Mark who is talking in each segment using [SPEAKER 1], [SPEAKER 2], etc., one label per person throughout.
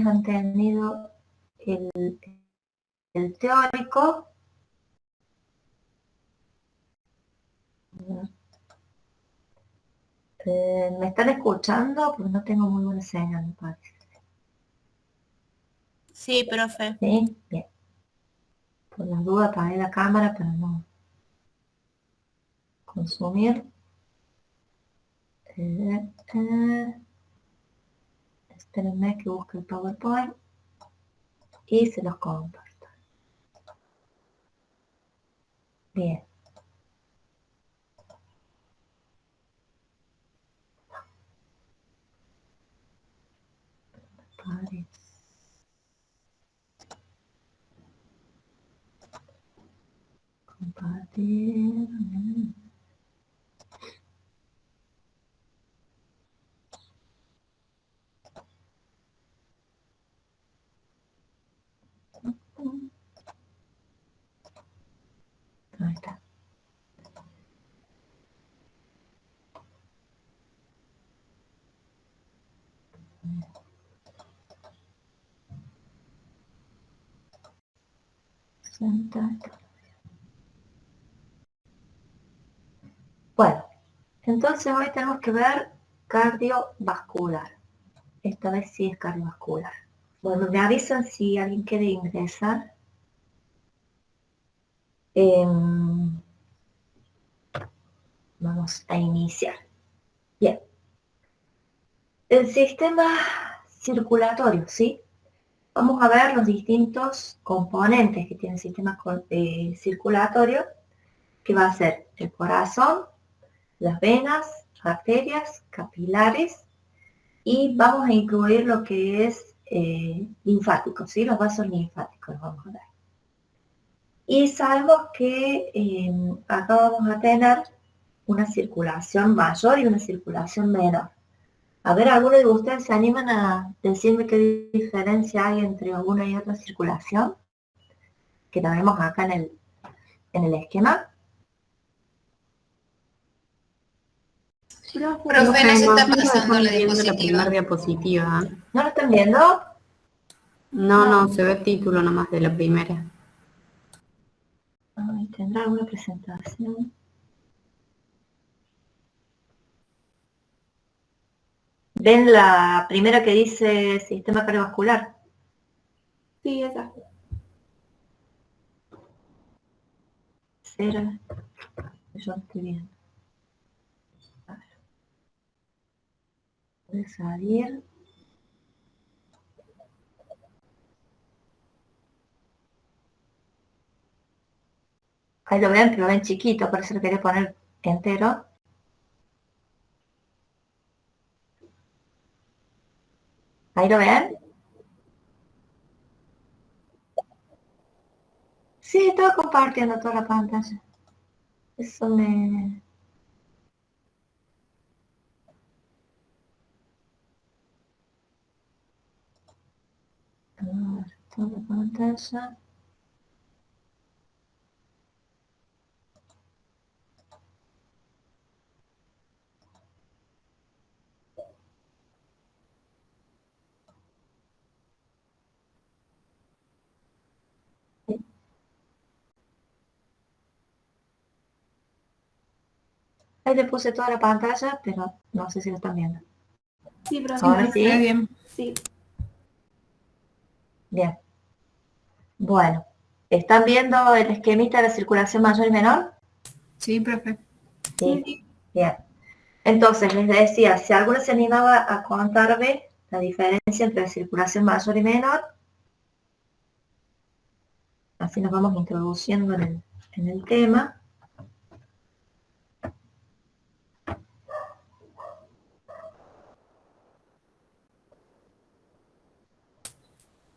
[SPEAKER 1] quienes han tenido el teórico. ¿Me están escuchando? Porque no tengo muy buena señal, me parece.
[SPEAKER 2] Sí, profe.
[SPEAKER 1] ¿Sí? Bien. Por las dudas apagué la cámara para no consumir. Espérenme que busque el PowerPoint y se los comparto. Bien. Parece. Compartir. Ahí está. Bueno, entonces hoy tenemos que ver cardiovascular. Esta vez sí es cardiovascular. Bueno, me avisan si alguien quiere ingresar. Vamos a iniciar. Bien. El sistema circulatorio, ¿sí? Vamos a ver los distintos componentes que tiene el sistema circulatorio, que va a ser el corazón, las venas, arterias, capilares, y vamos a incluir lo que es linfáticos, ¿sí? Los vasos linfáticos los vamos a ver. Y sabemos que acá vamos a tener una circulación mayor y una circulación menor. A ver, ¿alguno de ustedes se animan a decirme qué diferencia hay entre una y otra circulación? Que la vemos acá en el esquema.
[SPEAKER 2] Profe, no se está pasando la
[SPEAKER 3] viendo la primera
[SPEAKER 2] diapositiva.
[SPEAKER 3] diapositiva.
[SPEAKER 1] ¿No lo están viendo?
[SPEAKER 3] No, se ve el título nomás de la primera.
[SPEAKER 1] Ay, ¿tendrá alguna presentación? ¿Ven la primera que dice sistema cardiovascular?
[SPEAKER 3] Sí, esa.
[SPEAKER 1] Cera. Yo no estoy viendo. A ver. Puede salir. Ahí lo ven, pero lo ven chiquito, por eso lo quería poner entero. Ahí lo ven. Sí, estaba compartiendo toda la pantalla. Eso me... A ver, toda la pantalla. Ahí le puse toda la pantalla, pero no sé si lo están viendo.
[SPEAKER 3] Sí, pero
[SPEAKER 1] Ahora sí.
[SPEAKER 3] bien. Sí.
[SPEAKER 1] Bien. Bueno, ¿están viendo el esquemita de la circulación mayor y menor?
[SPEAKER 3] Sí, profe.
[SPEAKER 1] Sí. Bien. Entonces, les decía, si alguno se animaba a contarme la diferencia entre la circulación mayor y menor, así nos vamos introduciendo en el tema.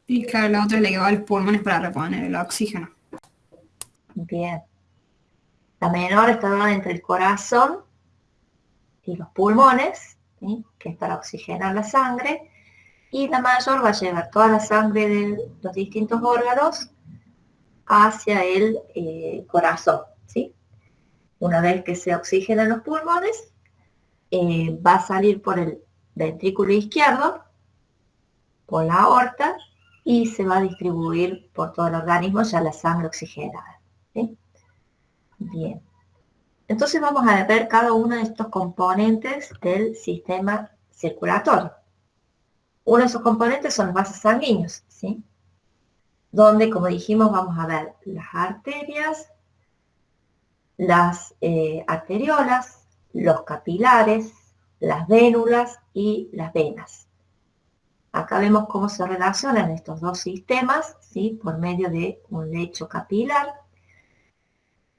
[SPEAKER 3] Y claro, la otra es la que va a los pulmones para reponer el oxígeno.
[SPEAKER 1] Bien. La menor está entre el corazón y los pulmones, ¿sí? Que es para oxigenar la sangre, y la mayor va a llevar toda la sangre de los distintos órganos hacia el corazón, ¿sí? Una vez que se oxigenan los pulmones, va a salir por el ventrículo izquierdo, por la aorta y se va a distribuir por todo el organismo ya la sangre oxigenada. ¿Sí? Bien. Entonces vamos a ver cada uno de estos componentes del sistema circulatorio. Uno de esos componentes son los vasos sanguíneos, ¿sí? Donde, como dijimos, vamos a ver las arterias, las arteriolas, los capilares, las vénulas y las venas. Acá vemos cómo se relacionan estos dos sistemas, ¿sí? Por medio de un lecho capilar.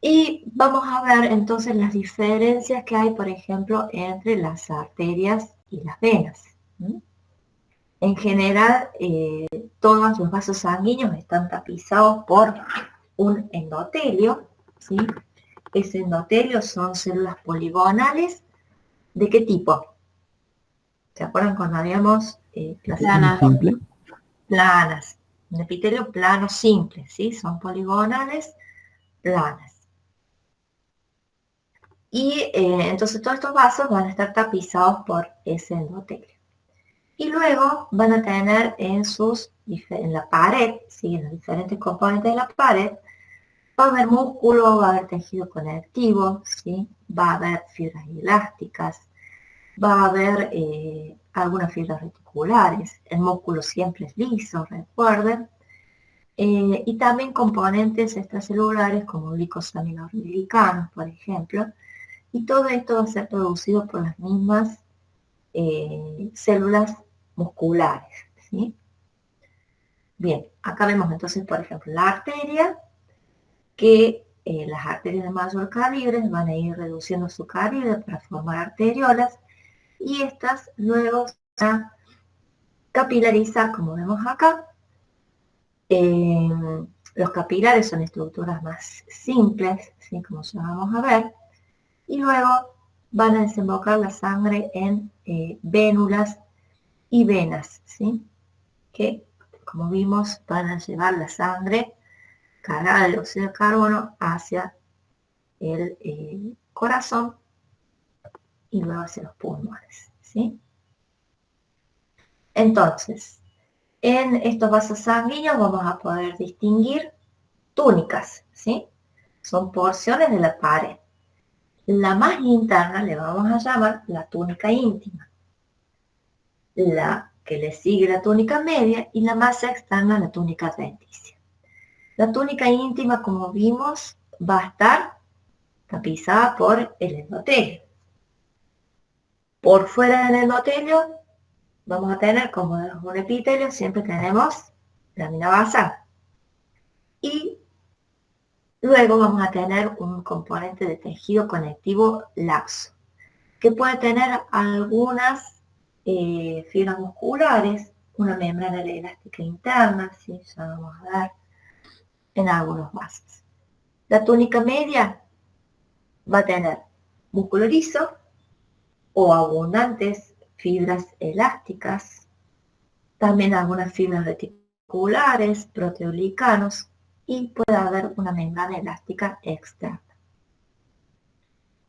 [SPEAKER 1] Y vamos a ver entonces las diferencias que hay, por ejemplo, entre las arterias y las venas. ¿Sí? En general, todos los vasos sanguíneos están tapizados por un endotelio, ¿sí? Ese endotelio son células poligonales. ¿De qué tipo? ¿Se acuerdan cuando habíamos
[SPEAKER 3] Planas.
[SPEAKER 4] Simple.
[SPEAKER 1] planas? Un epitelio plano simple, ¿sí? Son poligonales, planas. Y entonces todos estos vasos van a estar tapizados por ese endotelio. Y luego van a tener en la pared, ¿sí? En los diferentes componentes de la pared, va a haber músculo, va a haber tejido conectivo, ¿sí? Va a haber fibras elásticas, va a haber algunas fibras reticulares, el músculo siempre es liso, recuerden, y también componentes extracelulares como glicosaminoglicanos, por ejemplo, y todo esto va a ser producido por las mismas células musculares, ¿sí? Bien, acá vemos entonces, por ejemplo, la arteria, que las arterias de mayor calibre van a ir reduciendo su calibre para formar arteriolas, y estas luego se van a capilarizar, como vemos acá. Los capilares son estructuras más simples, ¿sí? Como ya vamos a ver, y luego van a desembocar la sangre en vénulas y venas, ¿sí? Que, como vimos, van a llevar la sangre cargada de dióxido de carbono hacia el corazón y luego hacia los pulmones, ¿sí? Entonces, en estos vasos sanguíneos vamos a poder distinguir túnicas, ¿sí? Son porciones de la pared. La más interna le vamos a llamar la túnica íntima. La que le sigue la túnica media y la más externa la túnica adventicia. La túnica íntima, como vimos, va a estar tapizada por el endotelio. Por fuera del endotelio vamos a tener, como es un epitelio, siempre tenemos lámina basal. Y luego vamos a tener un componente de tejido conectivo laxo, que puede tener algunas fibras musculares, una membrana elástica interna, ¿sí? Ya vamos a ver en algunos vasos. La túnica media va a tener músculo liso o abundantes fibras elásticas, también algunas fibras reticulares, proteoglicanos, y puede haber una membrana elástica externa.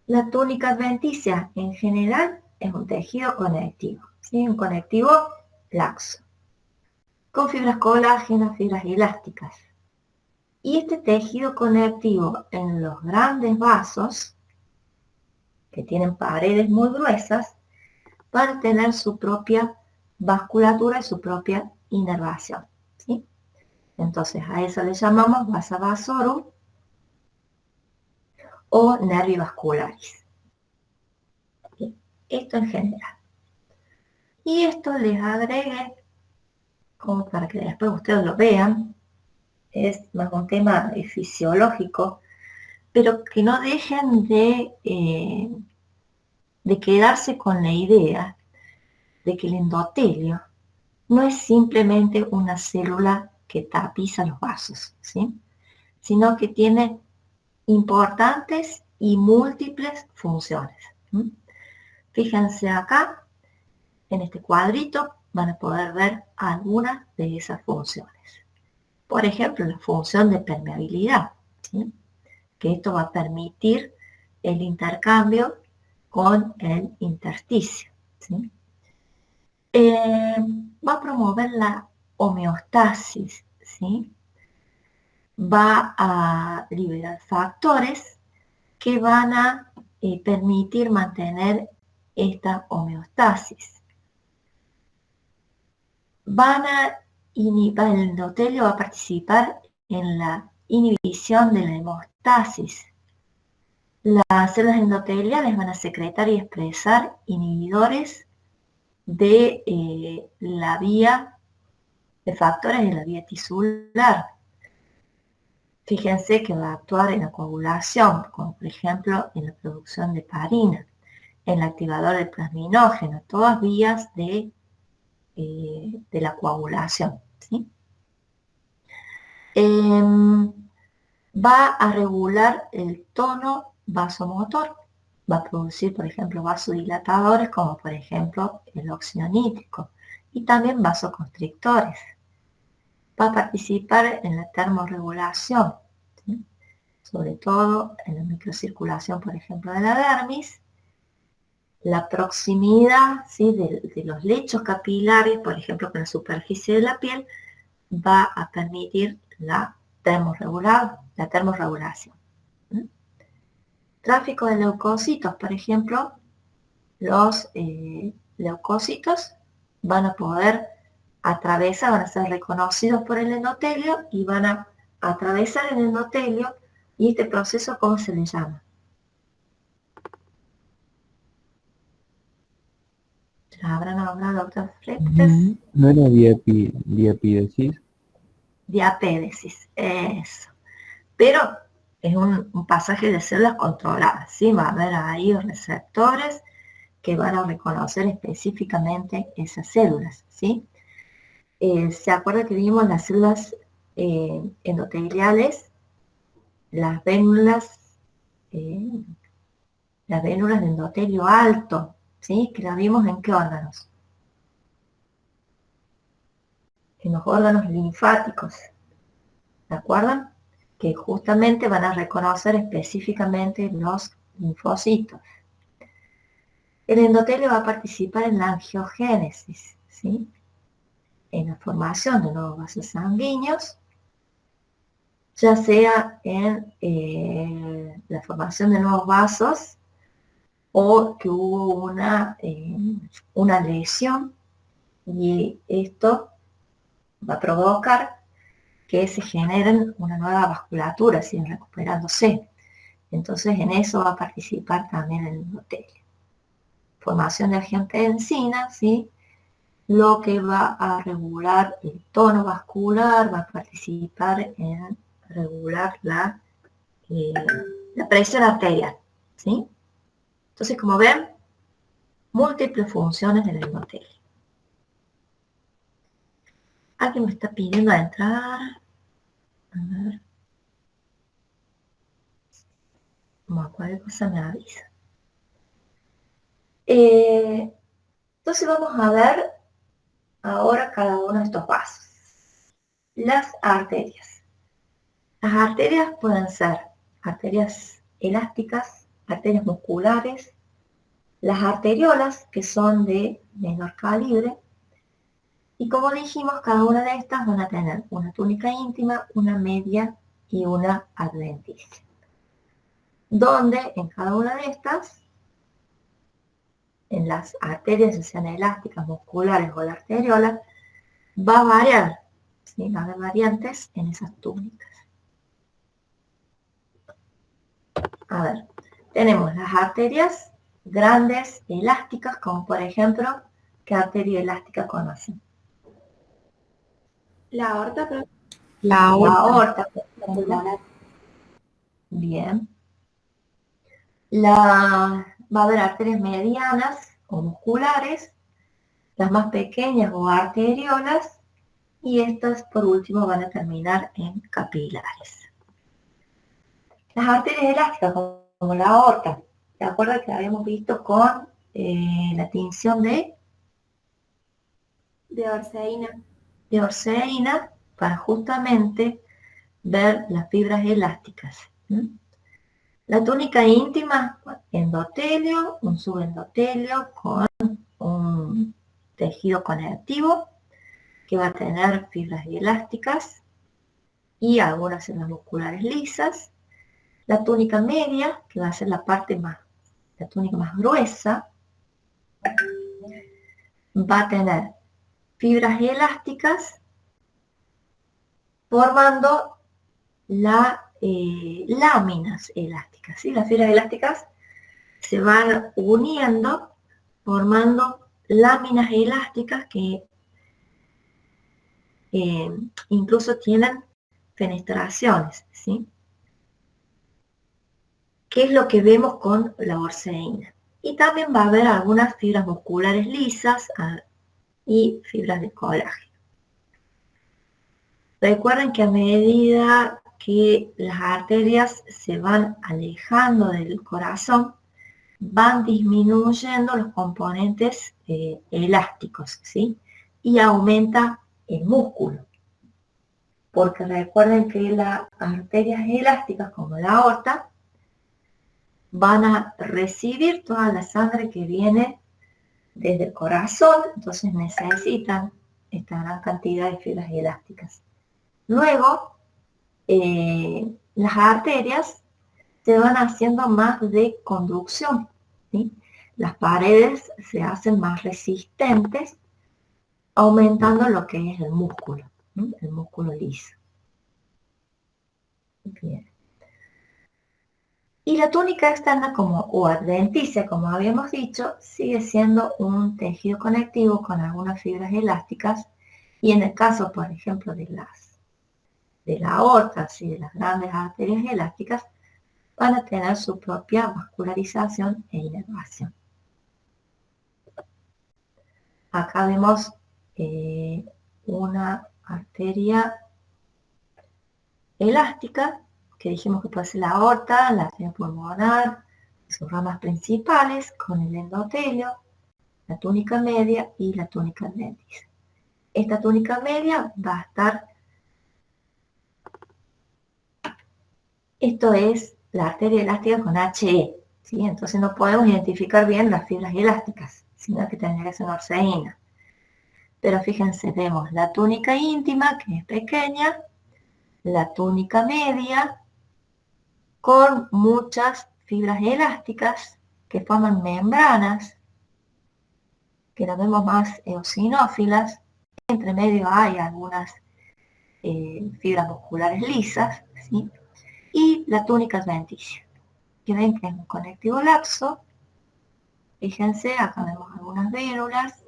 [SPEAKER 1] La túnica adventicia en general es un tejido conectivo, ¿sí? Un conectivo laxo, con fibras colágenas, fibras elásticas. Y este tejido conectivo en los grandes vasos, que tienen paredes muy gruesas, van a tener su propia vasculatura y su propia inervación, ¿sí? Entonces a eso le llamamos vasa vasorum o nervi vascularis. Esto en general. Y esto les agregué, como para que después ustedes lo vean, es más un tema fisiológico, pero que no dejen de quedarse con la idea de que el endotelio no es simplemente una célula que tapiza los vasos, ¿sí? Sino que tiene importantes y múltiples funciones. Fíjense acá, en este cuadrito, van a poder ver algunas de esas funciones. Por ejemplo, la función de permeabilidad, ¿sí? Que esto va a permitir el intercambio con el intersticio, ¿sí? Va a promover la homeostasis, ¿sí? Va a liberar factores que van a permitir mantener esta homeostasis. El endotelio va a participar en la inhibición de la hemostasis. Las células endoteliales van a secretar y expresar inhibidores de la vía, de factores de la vía tisular. Fíjense que va a actuar en la coagulación, como por ejemplo en la producción de heparina, en el activador del plasminógeno, todas vías de la coagulación, ¿sí? Va a regular el tono vasomotor, va a producir, por ejemplo, vasodilatadores, como por ejemplo el óxido nítrico, y también vasoconstrictores. Va a participar en la termorregulación, ¿sí? Sobre todo en la microcirculación, por ejemplo, de la dermis, la proximidad, ¿sí?, de los lechos capilares, por ejemplo, con la superficie de la piel, va a permitir la termorregulación. Tráfico de leucocitos, por ejemplo, los leucocitos van a poder atravesar, van a ser reconocidos por el endotelio y van a atravesar el endotelio. ¿Y este proceso cómo se le llama? ¿Ya habrán hablado, doctor Freites?
[SPEAKER 4] ¿No era diapidesis?
[SPEAKER 1] Diapédesis, eso. Pero es un pasaje de células controladas, ¿sí? Va a haber ahí receptores que van a reconocer específicamente esas células, ¿sí? ¿Se acuerda que vimos las células endoteliales, las vénulas de endotelio alto, ¿sí? Que las vimos en qué órganos? En los órganos linfáticos, ¿de acuerdo? Que justamente van a reconocer específicamente los linfocitos. El endotelio va a participar en la angiogénesis, ¿sí? En la formación de nuevos vasos sanguíneos, ya sea en la formación de nuevos vasos o que hubo una lesión, y esto va a provocar que se generen una nueva vasculatura, siguen recuperándose. Entonces en eso va a participar también el endotelio. Formación de angiotensina, ¿sí? Lo que va a regular el tono vascular, va a participar en regular la presión arterial, ¿sí? Entonces, como ven, múltiples funciones del endotelio. Alguien me está pidiendo entrar. A ver. Como cualquier cosa me avisa. Entonces vamos a ver ahora cada uno de estos vasos. Las arterias. Las arterias pueden ser arterias elásticas, arterias musculares, las arteriolas, que son de menor calibre, y como dijimos, cada una de estas van a tener una túnica íntima, una media y una adventicia. Donde en cada una de estas, en las arterias, ya sean elásticas, musculares o la arteriola, va a variar, ¿sí? Va a haber variantes en esas túnicas. A ver, tenemos las arterias grandes, elásticas, como por ejemplo, ¿qué arteria elástica conocen?
[SPEAKER 2] La aorta, pero
[SPEAKER 3] La
[SPEAKER 1] La
[SPEAKER 3] aorta.
[SPEAKER 1] aorta. Bien. Va a haber arterias medianas o musculares, las más pequeñas o arteriolas, y estas por último van a terminar en capilares. Las arterias elásticas, como la aorta, ¿se acuerdan que la habíamos visto con la tinción de
[SPEAKER 2] orseína.
[SPEAKER 1] orseína para justamente ver las fibras elásticas? La túnica íntima, endotelio, un subendotelio con un tejido conectivo, que va a tener fibras elásticas y algunas células musculares lisas. La túnica media, que va a ser la túnica más gruesa, va a tener fibras elásticas formando láminas elásticas. ¿Sí? Las fibras elásticas se van uniendo formando láminas elásticas que incluso tienen fenestraciones, ¿sí? ¿Qué es lo que vemos con la orceína? Y también va a haber algunas fibras musculares lisas y fibras de colágeno. Recuerden que a medida que las arterias se van alejando del corazón, van disminuyendo los componentes elásticos, ¿sí? Y aumenta el músculo. Porque recuerden que las arterias elásticas, como la aorta, van a recibir toda la sangre que viene desde el corazón, entonces necesitan esta gran cantidad de fibras elásticas. Luego, las arterias se van haciendo más de conducción, ¿sí? Las paredes se hacen más resistentes, aumentando lo que es el músculo, ¿sí? El músculo liso. Bien. Y la túnica externa o adventicia, como habíamos dicho, sigue siendo un tejido conectivo con algunas fibras elásticas, y en el caso, por ejemplo, de la aorta y de las grandes arterias elásticas, van a tener su propia vascularización e inervación. Acá vemos una arteria elástica, que dijimos que puede ser la aorta, la arteria pulmonar, sus ramas principales, con el endotelio, la túnica media y la túnica adventicia. Esta túnica media va a estar, esto es la arteria elástica con HE, ¿sí? Entonces no podemos identificar bien las fibras elásticas, sino que tendría que ser una orceína. Pero fíjense, vemos la túnica íntima, que es pequeña, la túnica media, con muchas fibras elásticas que forman membranas, que las vemos más eosinófilas. Entre medio hay algunas fibras musculares lisas, ¿sí? Y la túnica adventicia, que ven que es un conectivo laxo. Fíjense, acá vemos algunas vénulas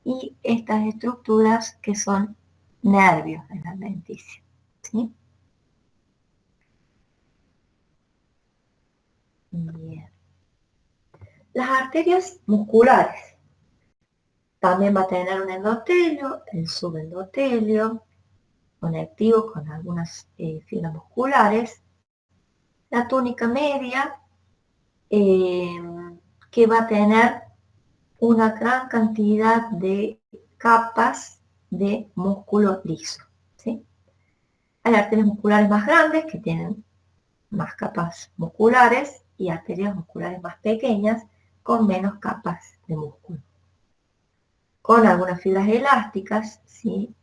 [SPEAKER 1] y estas estructuras que son nervios en la adventicia, ¿sí? Bien. Las arterias musculares. También va a tener un endotelio, el subendotelio, conectivo con algunas fibras musculares. La túnica media, que va a tener una gran cantidad de capas de músculo liso, ¿sí? Hay arterias musculares más grandes que tienen más capas musculares y arterias musculares más pequeñas con menos capas de músculo, con algunas fibras elásticas, ¿sí?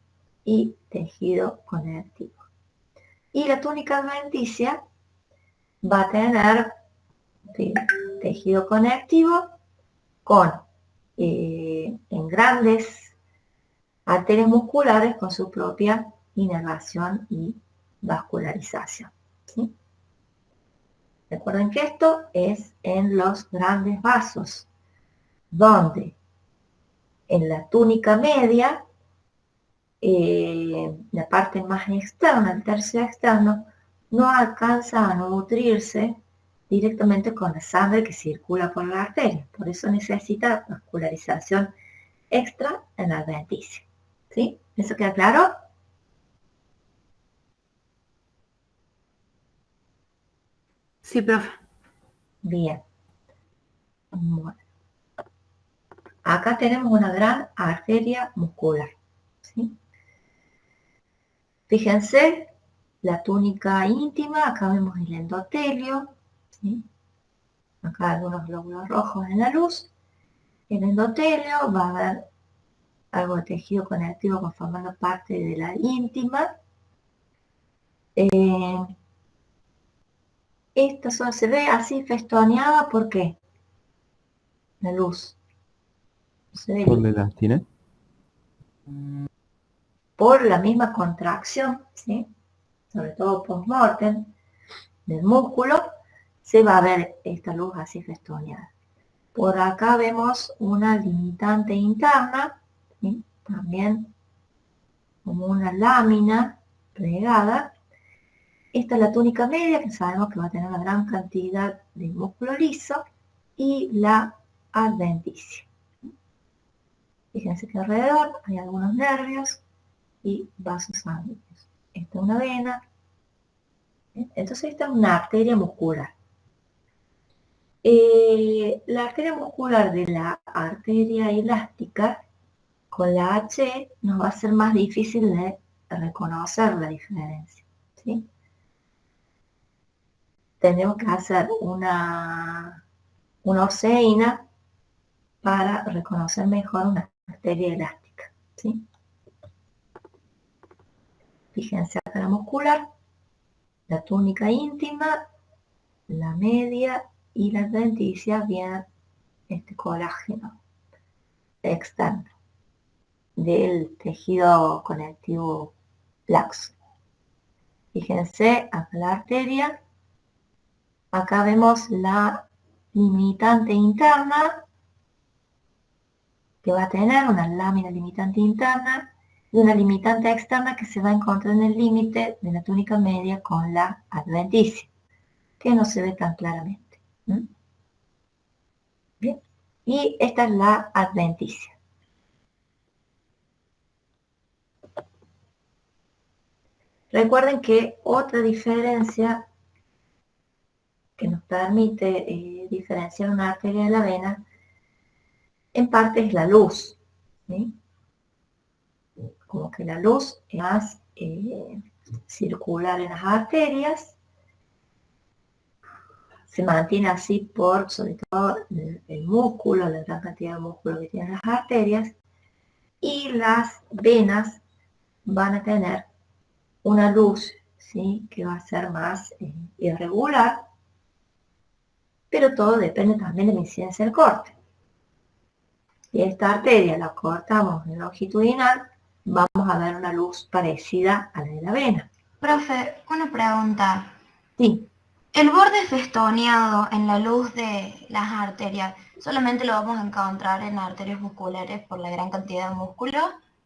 [SPEAKER 1] Y tejido conectivo. Y la túnica adventicia va a tener tejido conectivo con en grandes arterias musculares con su propia inervación y vascularización, ¿sí? Recuerden que esto es en los grandes vasos, donde en la túnica media, la parte más externa, el tercio externo, no alcanza a nutrirse directamente con la sangre que circula por la arteria. Por eso necesita vascularización extra en la adventicia. ¿Sí? ¿Eso queda claro?
[SPEAKER 3] Sí, profe.
[SPEAKER 1] Bien. Bueno. Acá tenemos una gran arteria muscular, ¿sí? Fíjense, la túnica íntima, acá vemos el endotelio, ¿sí? Acá algunos glóbulos rojos en la luz. El endotelio va a haber algo de tejido conectivo conformando parte de la íntima. Esta zona se ve así festoneada, ¿por qué? La luz. Se ve
[SPEAKER 4] Por la elastina.
[SPEAKER 1] por la misma contracción, ¿sí? Sobre todo post-mortem del músculo, se va a ver esta luz así festoneada. Por acá vemos una limitante interna, ¿sí? También como una lámina plegada. Esta es la túnica media, que sabemos que va a tener una gran cantidad de músculo liso, y la adventicia. Fíjense que alrededor hay algunos nervios y vasos sanguíneos. Esta es una vena. Entonces esta es una arteria muscular. La arteria muscular de la arteria elástica con la H nos va a ser más difícil de reconocer la diferencia, ¿sí? Tenemos que hacer una orceína para reconocer mejor una arteria elástica, ¿sí? Fíjense acá la muscular, la túnica íntima, la media y la adventicia, bien este colágeno externo del tejido conectivo laxo. Fíjense acá la arteria, acá vemos la limitante interna, que va a tener una lámina limitante interna y una limitante externa que se va a encontrar en el límite de la túnica media con la adventicia, que no se ve tan claramente. Bien, y esta es la adventicia. Recuerden que otra diferencia que nos permite diferenciar una arteria de la vena, en parte es la luz, ¿sí? Como que la luz es más circular en las arterias, se mantiene así por, sobre todo, el músculo, la gran cantidad de músculo que tienen las arterias, y las venas van a tener una luz, ¿sí? Que va a ser más irregular, pero todo depende también de la incidencia del corte. Si esta arteria la cortamos en longitudinal, vamos a ver una luz parecida a la de la vena.
[SPEAKER 2] Profe, una pregunta.
[SPEAKER 1] Sí.
[SPEAKER 2] El borde festoneado en la luz de las arterias, ¿solamente lo vamos a encontrar en arterias musculares por la gran cantidad de músculo?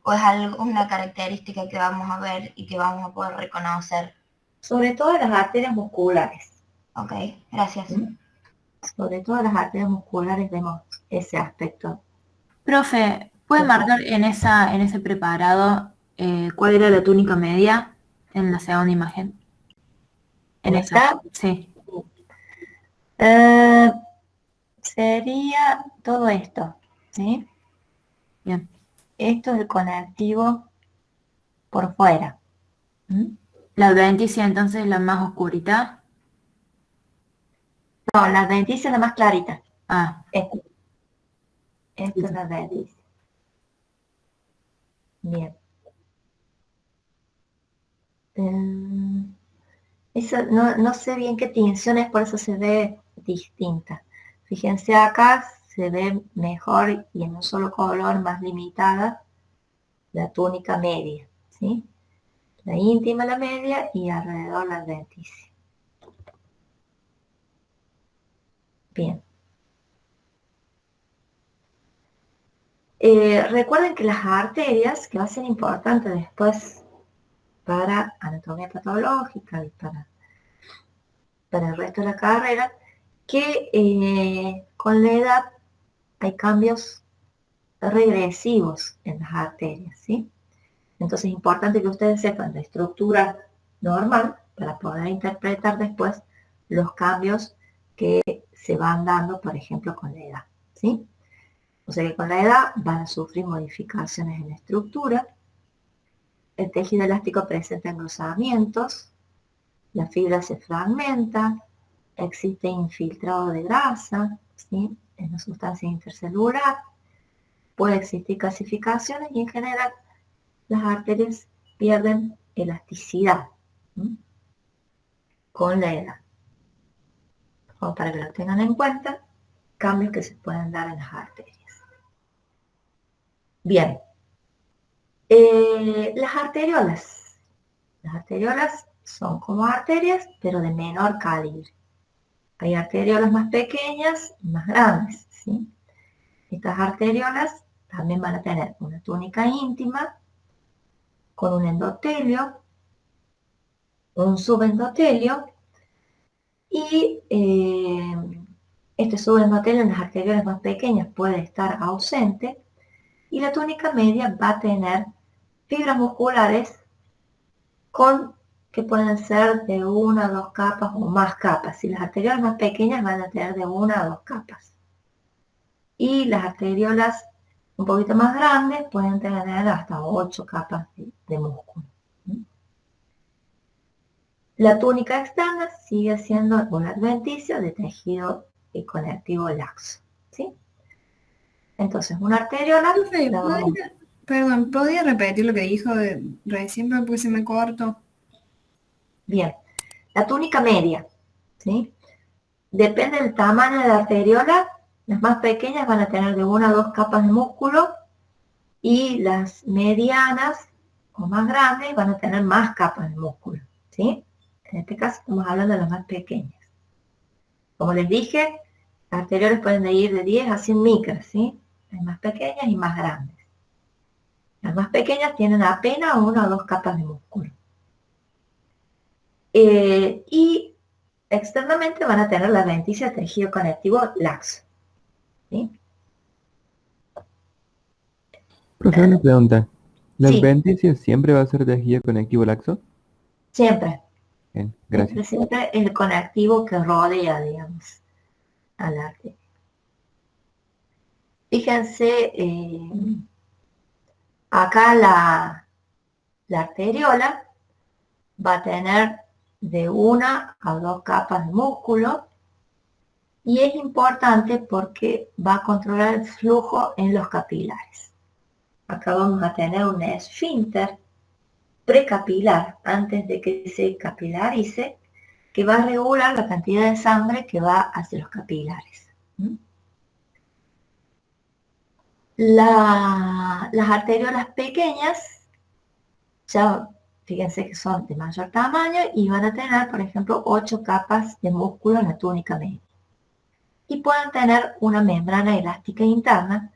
[SPEAKER 2] ¿O es una característica que vamos a ver y que vamos a poder reconocer?
[SPEAKER 1] Sobre todo en las arterias musculares.
[SPEAKER 2] Ok, gracias.
[SPEAKER 1] Sobre todo en las arterias musculares vemos ese aspecto.
[SPEAKER 5] Profe, ¿puede marcar en ese preparado cuál era la túnica media en la segunda imagen? En esa, sí.
[SPEAKER 1] Sería todo esto, ¿sí?
[SPEAKER 5] Bien.
[SPEAKER 1] Esto es el conectivo por fuera.
[SPEAKER 5] La adventicia entonces es la más oscurita.
[SPEAKER 1] No, la adventicia es la más clarita.
[SPEAKER 5] Ah.
[SPEAKER 1] Esto es la adventicia. Bien. Eso, no sé bien qué tinción es, por eso se ve distinta. Fíjense acá, se ve mejor y en un solo color más limitada la túnica media, ¿sí? La íntima, la media, y alrededor la adventicia. Bien. Recuerden que las arterias, que va a ser importante después para anatomía patológica y para el resto de la carrera, que con la edad hay cambios regresivos en las arterias, ¿sí? Entonces es importante que ustedes sepan la estructura normal para poder interpretar después los cambios que se van dando, por ejemplo, con la edad, ¿sí? O sea que con la edad van a sufrir modificaciones en la estructura, el tejido elástico presenta engrosamientos, la fibra se fragmenta, existe infiltrado de grasa, ¿sí? En la sustancia intercelular, puede existir calcificaciones y en general las arterias pierden elasticidad con la edad. O para que lo tengan en cuenta, cambios que se pueden dar en las arterias. Bien, las arteriolas. Las arteriolas son como arterias, pero de menor calibre. Hay arteriolas más pequeñas y más grandes, ¿sí? Estas arteriolas también van a tener una túnica íntima con un endotelio, un subendotelio y este subendotelio en las arteriolas más pequeñas puede estar ausente y la túnica media va a tener fibras musculares que pueden ser de 1 a 2 capas o más capas. Si las arteriolas más pequeñas van a tener de 1 a 2 capas. Y las arteriolas un poquito más grandes pueden tener hasta 8 capas de músculo. La túnica externa sigue siendo un adventicio de tejido conectivo laxo, ¿sí? Entonces, una arteriola...
[SPEAKER 3] Profe, perdón, ¿podría repetir lo que dijo recién porque se me cortó?
[SPEAKER 1] Bien, la túnica media, ¿sí? Depende del tamaño de la arteriola, las más pequeñas van a tener de 1 a 2 capas de músculo y las medianas o más grandes van a tener más capas de músculo, ¿sí? En este caso estamos hablando de las más pequeñas. Como les dije, las arteriolas pueden ir de 10 a 100 micras, ¿sí? Hay más pequeñas y más grandes. Las más pequeñas tienen apenas 1 o 2 capas de músculo. Y externamente van a tener la adventicia de tejido conectivo laxo, ¿sí?
[SPEAKER 4] Profe, una pregunta. ¿La
[SPEAKER 1] Sí.
[SPEAKER 4] adventicia siempre va a ser tejido conectivo laxo?
[SPEAKER 1] Siempre.
[SPEAKER 4] Bien, gracias.
[SPEAKER 1] Siempre el conectivo que rodea, digamos, al arteria. Fíjense, acá la arteriola va a tener de 1 a 2 capas de músculo y es importante porque va a controlar el flujo en los capilares. Acá vamos a tener un esfínter precapilar antes de que se capilarice que va a regular la cantidad de sangre que va hacia los capilares. Las arteriolas pequeñas, ya fíjense que son de mayor tamaño y van a tener, por ejemplo, 8 capas de músculo en la túnica media. Y pueden tener una membrana elástica interna,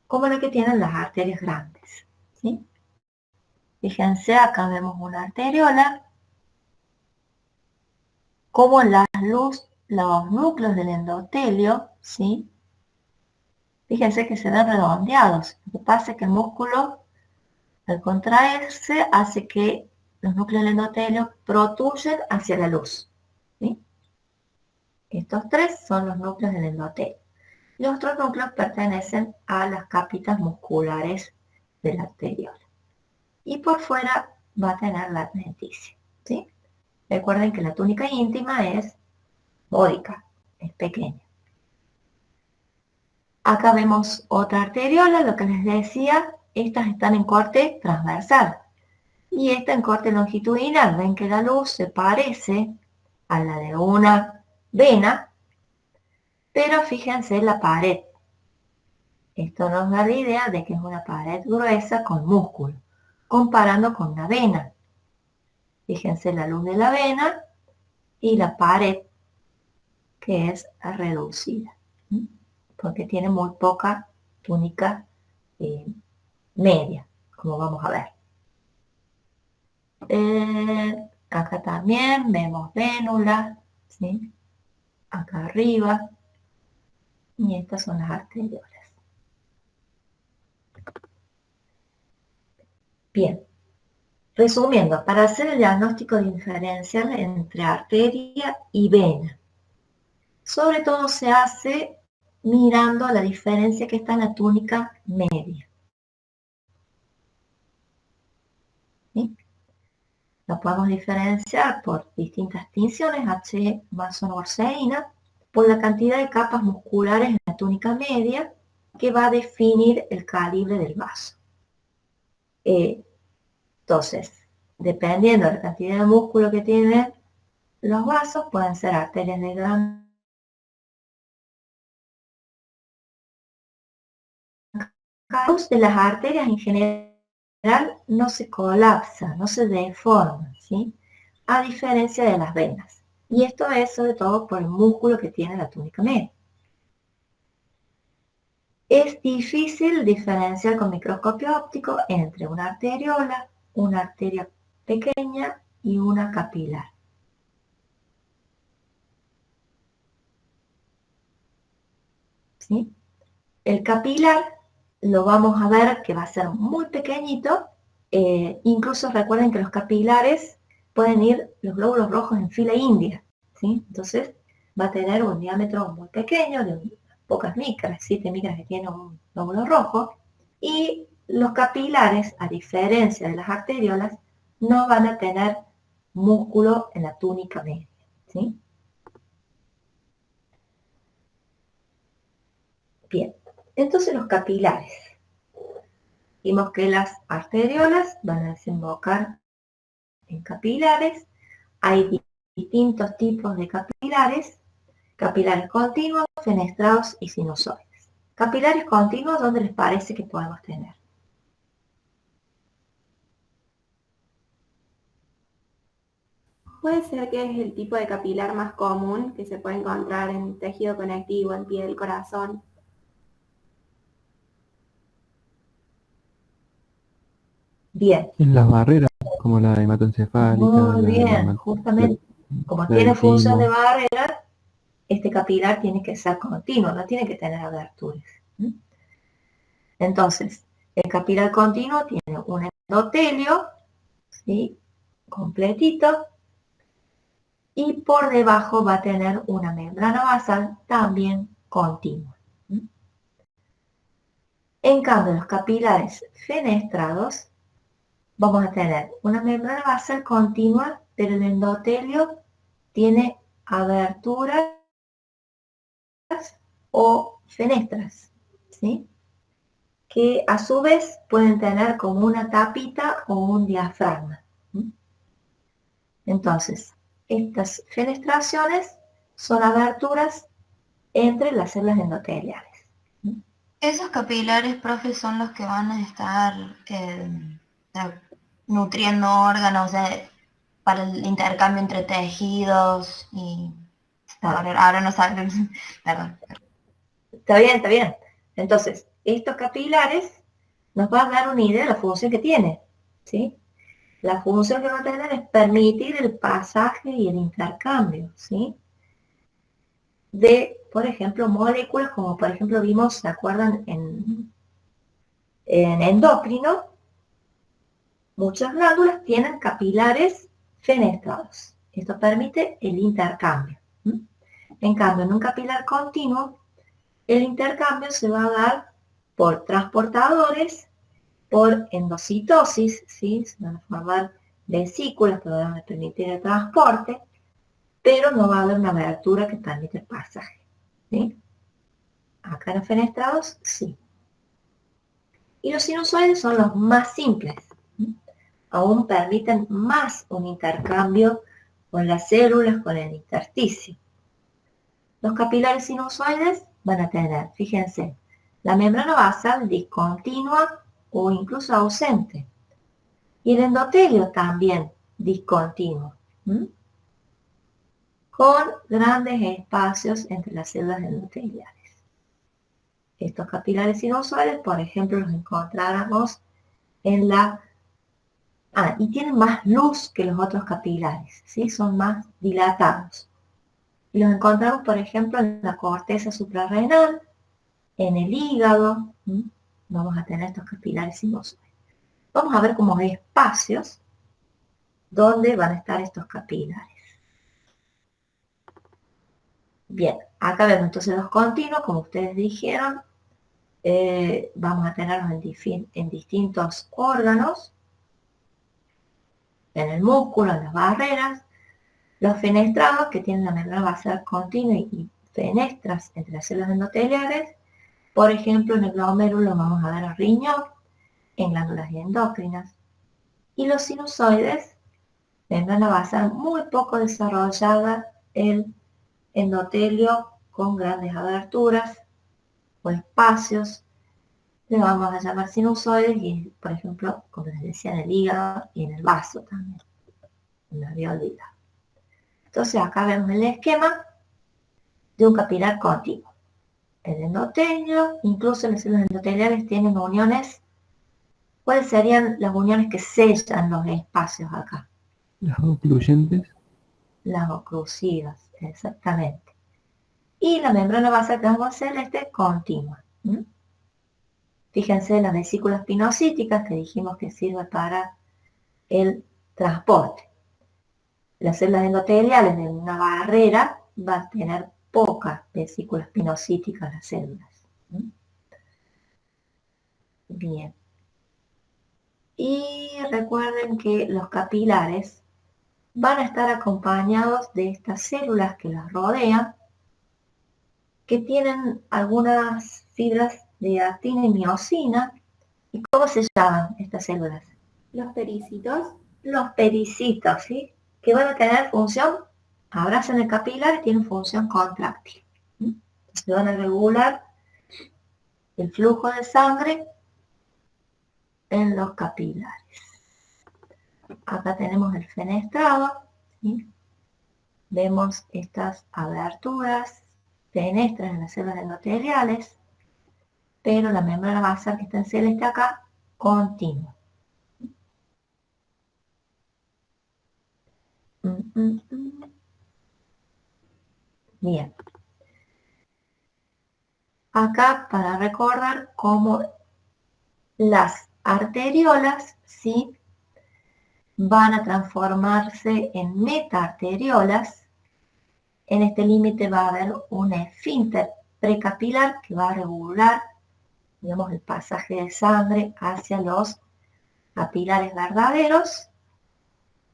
[SPEAKER 1] como la que tienen las arterias grandes, ¿sí? Fíjense, acá vemos una arteriola, como los núcleos del endotelio, ¿sí? Fíjense que se ven redondeados. Lo que pasa es que el músculo, al contraerse, hace que los núcleos del endotelio protruyen hacia la luz, ¿sí? Estos 3 son los núcleos del endotelio. Los otros núcleos pertenecen a las cápitas musculares de la arteriola. Y por fuera va a tener la adventicia, ¿sí? Recuerden que la túnica íntima es módica, es pequeña. Acá vemos otra arteriola, lo que les decía, estas están en corte transversal. Y esta en corte longitudinal. Ven que la luz se parece a la de una vena, pero fíjense en la pared. Esto nos da la idea de que es una pared gruesa con músculo, comparando con una vena. Fíjense la luz de la vena y la pared que es reducida, porque tiene muy poca túnica media, como vamos a ver. Acá también vemos vénulas, ¿sí? Acá arriba, y estas son las arteriolas. Bien, resumiendo, para hacer el diagnóstico diferencial entre arteria y vena, sobre todo se hace mirando la diferencia que está en la túnica media. ¿Sí? Lo podemos diferenciar por distintas tinciones, H vasonorseína, por la cantidad de capas musculares en la túnica media que va a definir el calibre del vaso. Entonces, dependiendo de la cantidad de músculo que tienen los vasos, pueden ser arterias de gran la luz de las arterias en general no se colapsa, no se deforma, ¿sí? A diferencia de las venas. Y esto es sobre todo por el músculo que tiene la túnica media. Es difícil diferenciar con microscopio óptico entre una arteriola, una arteria pequeña y una capilar. ¿Sí? El capilar lo vamos a ver que va a ser muy pequeñito. Incluso recuerden que los capilares pueden ir los glóbulos rojos en fila india, ¿sí? Entonces va a tener un diámetro muy pequeño, de pocas micras, 7 micras que tiene un glóbulo rojo, y los capilares, a diferencia de las arteriolas, no van a tener músculo en la túnica media, ¿sí? Bien, entonces los capilares. Vimos que las arteriolas van a desembocar en capilares. Hay distintos tipos de capilares continuos, fenestrados y sinusoides. Capilares continuos, ¿dónde les parece que podemos tener?
[SPEAKER 6] Puede ser que es el tipo de capilar más común que se puede encontrar en tejido conectivo, en pie del corazón.
[SPEAKER 1] Bien.
[SPEAKER 4] En las barreras, como la hematoencefálica,
[SPEAKER 1] Muy bien, justamente. Como tiene función de barrera, este capilar tiene que ser continuo, no tiene que tener aberturas. Entonces, el capilar continuo tiene un endotelio, ¿sí? Completito, y por debajo va a tener una membrana basal también continua. En cambio, los capilares fenestrados, vamos a tener una membrana basal continua, pero el endotelio tiene aberturas o fenestras, ¿sí? Que a su vez pueden tener como una tapita o un diafragma. Entonces, estas fenestraciones son aberturas entre las células endoteliales.
[SPEAKER 2] Esos capilares, profe, son los que van a estar nutriendo órganos para el intercambio entre tejidos y... Ahora no saben, perdón.
[SPEAKER 1] Está bien, está bien. Entonces, estos capilares nos van a dar una idea de la función que tiene, ¿sí? La función que va a tener es permitir el pasaje y el intercambio, ¿sí? De, por ejemplo, moléculas, como por ejemplo vimos, ¿se acuerdan? En endocrino, muchas glándulas tienen capilares fenestrados. Esto permite el intercambio. En cambio, en un capilar continuo, el intercambio se va a dar por transportadores, por endocitosis, ¿sí? Se van a formar vesículas que van a permitir el transporte, pero no va a haber una abertura que permite el pasaje, ¿sí? Acá en los fenestrados, sí. Y los sinusoides son los más simples. Aún permiten más un intercambio con las células, con el intersticio. Los capilares sinusoides van a tener, fíjense, la membrana basal discontinua o incluso ausente. Y el endotelio también discontinuo, con grandes espacios entre las células endoteliales. Estos capilares sinusoides, por ejemplo, los encontráramos en la... y tienen más luz que los otros capilares, ¿sí? Son más dilatados. Y los encontramos, por ejemplo, en la corteza suprarrenal, en el hígado. Vamos a tener estos capilares sinusoides. Vamos a ver como espacios donde van a estar estos capilares. Bien, acá vemos entonces los continuos, como ustedes dijeron. Vamos a tenerlos en distintos órganos, en el músculo, en las barreras. Los fenestrados, que tienen la membrana basal continua y fenestras entre las células endoteliales, Por ejemplo, en el glomérulo vamos a ver el riñón, en glándulas endocrinas. Y los sinusoides, membrana basal muy poco desarrollada, el endotelio con grandes aberturas o espacios, le vamos a llamar sinusoides y, por ejemplo, como les decía, en el hígado y en el vaso también. Me había olvidado. Entonces acá vemos el esquema de un capilar continuo. El endotelio, incluso las células endoteliales tienen uniones. ¿Cuáles serían las uniones que sellan los espacios acá?
[SPEAKER 4] Las ocluyentes.
[SPEAKER 1] Las oclusivas, exactamente. Y la membrana basal celeste continua. Fíjense las vesículas pinocíticas que dijimos que sirve para el transporte. Las células endoteliales de una barrera van a tener pocas vesículas pinocíticas las células. Bien. Y recuerden que los capilares van a estar acompañados de estas células que las rodean, que tienen algunas fibras de actina y miosina. ¿Y cómo se llaman estas células?
[SPEAKER 6] Los pericitos.
[SPEAKER 1] Los pericitos, ¿sí? Que van a tener función, abrazan el capilar y tienen función contráctil. Se van a regular el flujo de sangre en los capilares. Acá tenemos el fenestrado, ¿sí? Vemos estas aberturas, fenestras en las células endoteliales, pero la membrana basal que está en celeste acá, continua. Bien. Acá para recordar cómo las arteriolas, ¿sí?, van a transformarse en metaarteriolas. En este límite va a haber un esfínter precapilar que va a regular, digamos, el pasaje de sangre hacia los capilares verdaderos.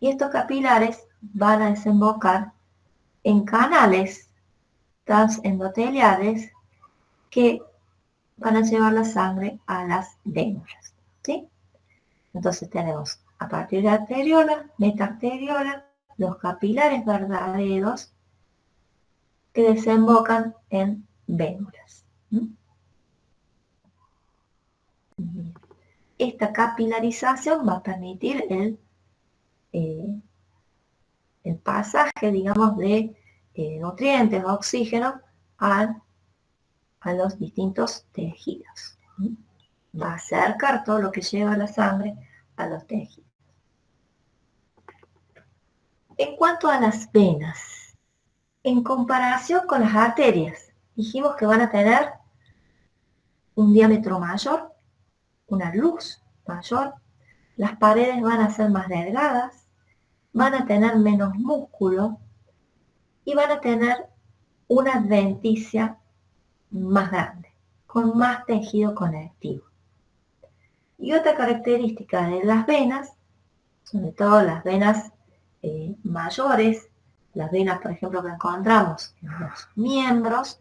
[SPEAKER 1] Y estos capilares van a desembocar en canales transendoteliales que van a llevar la sangre a las vénulas, ¿sí? Entonces tenemos a partir de arteriola, metaarteriola, los capilares verdaderos que desembocan en vénulas. Esta capilarización va a permitir el pasaje, digamos, de nutrientes, oxígeno a los distintos tejidos. Va a acercar todo lo que lleva la sangre a los tejidos. En cuanto a las venas, en comparación con las arterias, dijimos que van a tener un diámetro mayor, una luz mayor, las paredes van a ser más delgadas, van a tener menos músculo y van a tener una adventicia más grande, con más tejido conectivo. Y otra característica de las venas, sobre todo las venas mayores, las venas, por ejemplo, que encontramos en los miembros,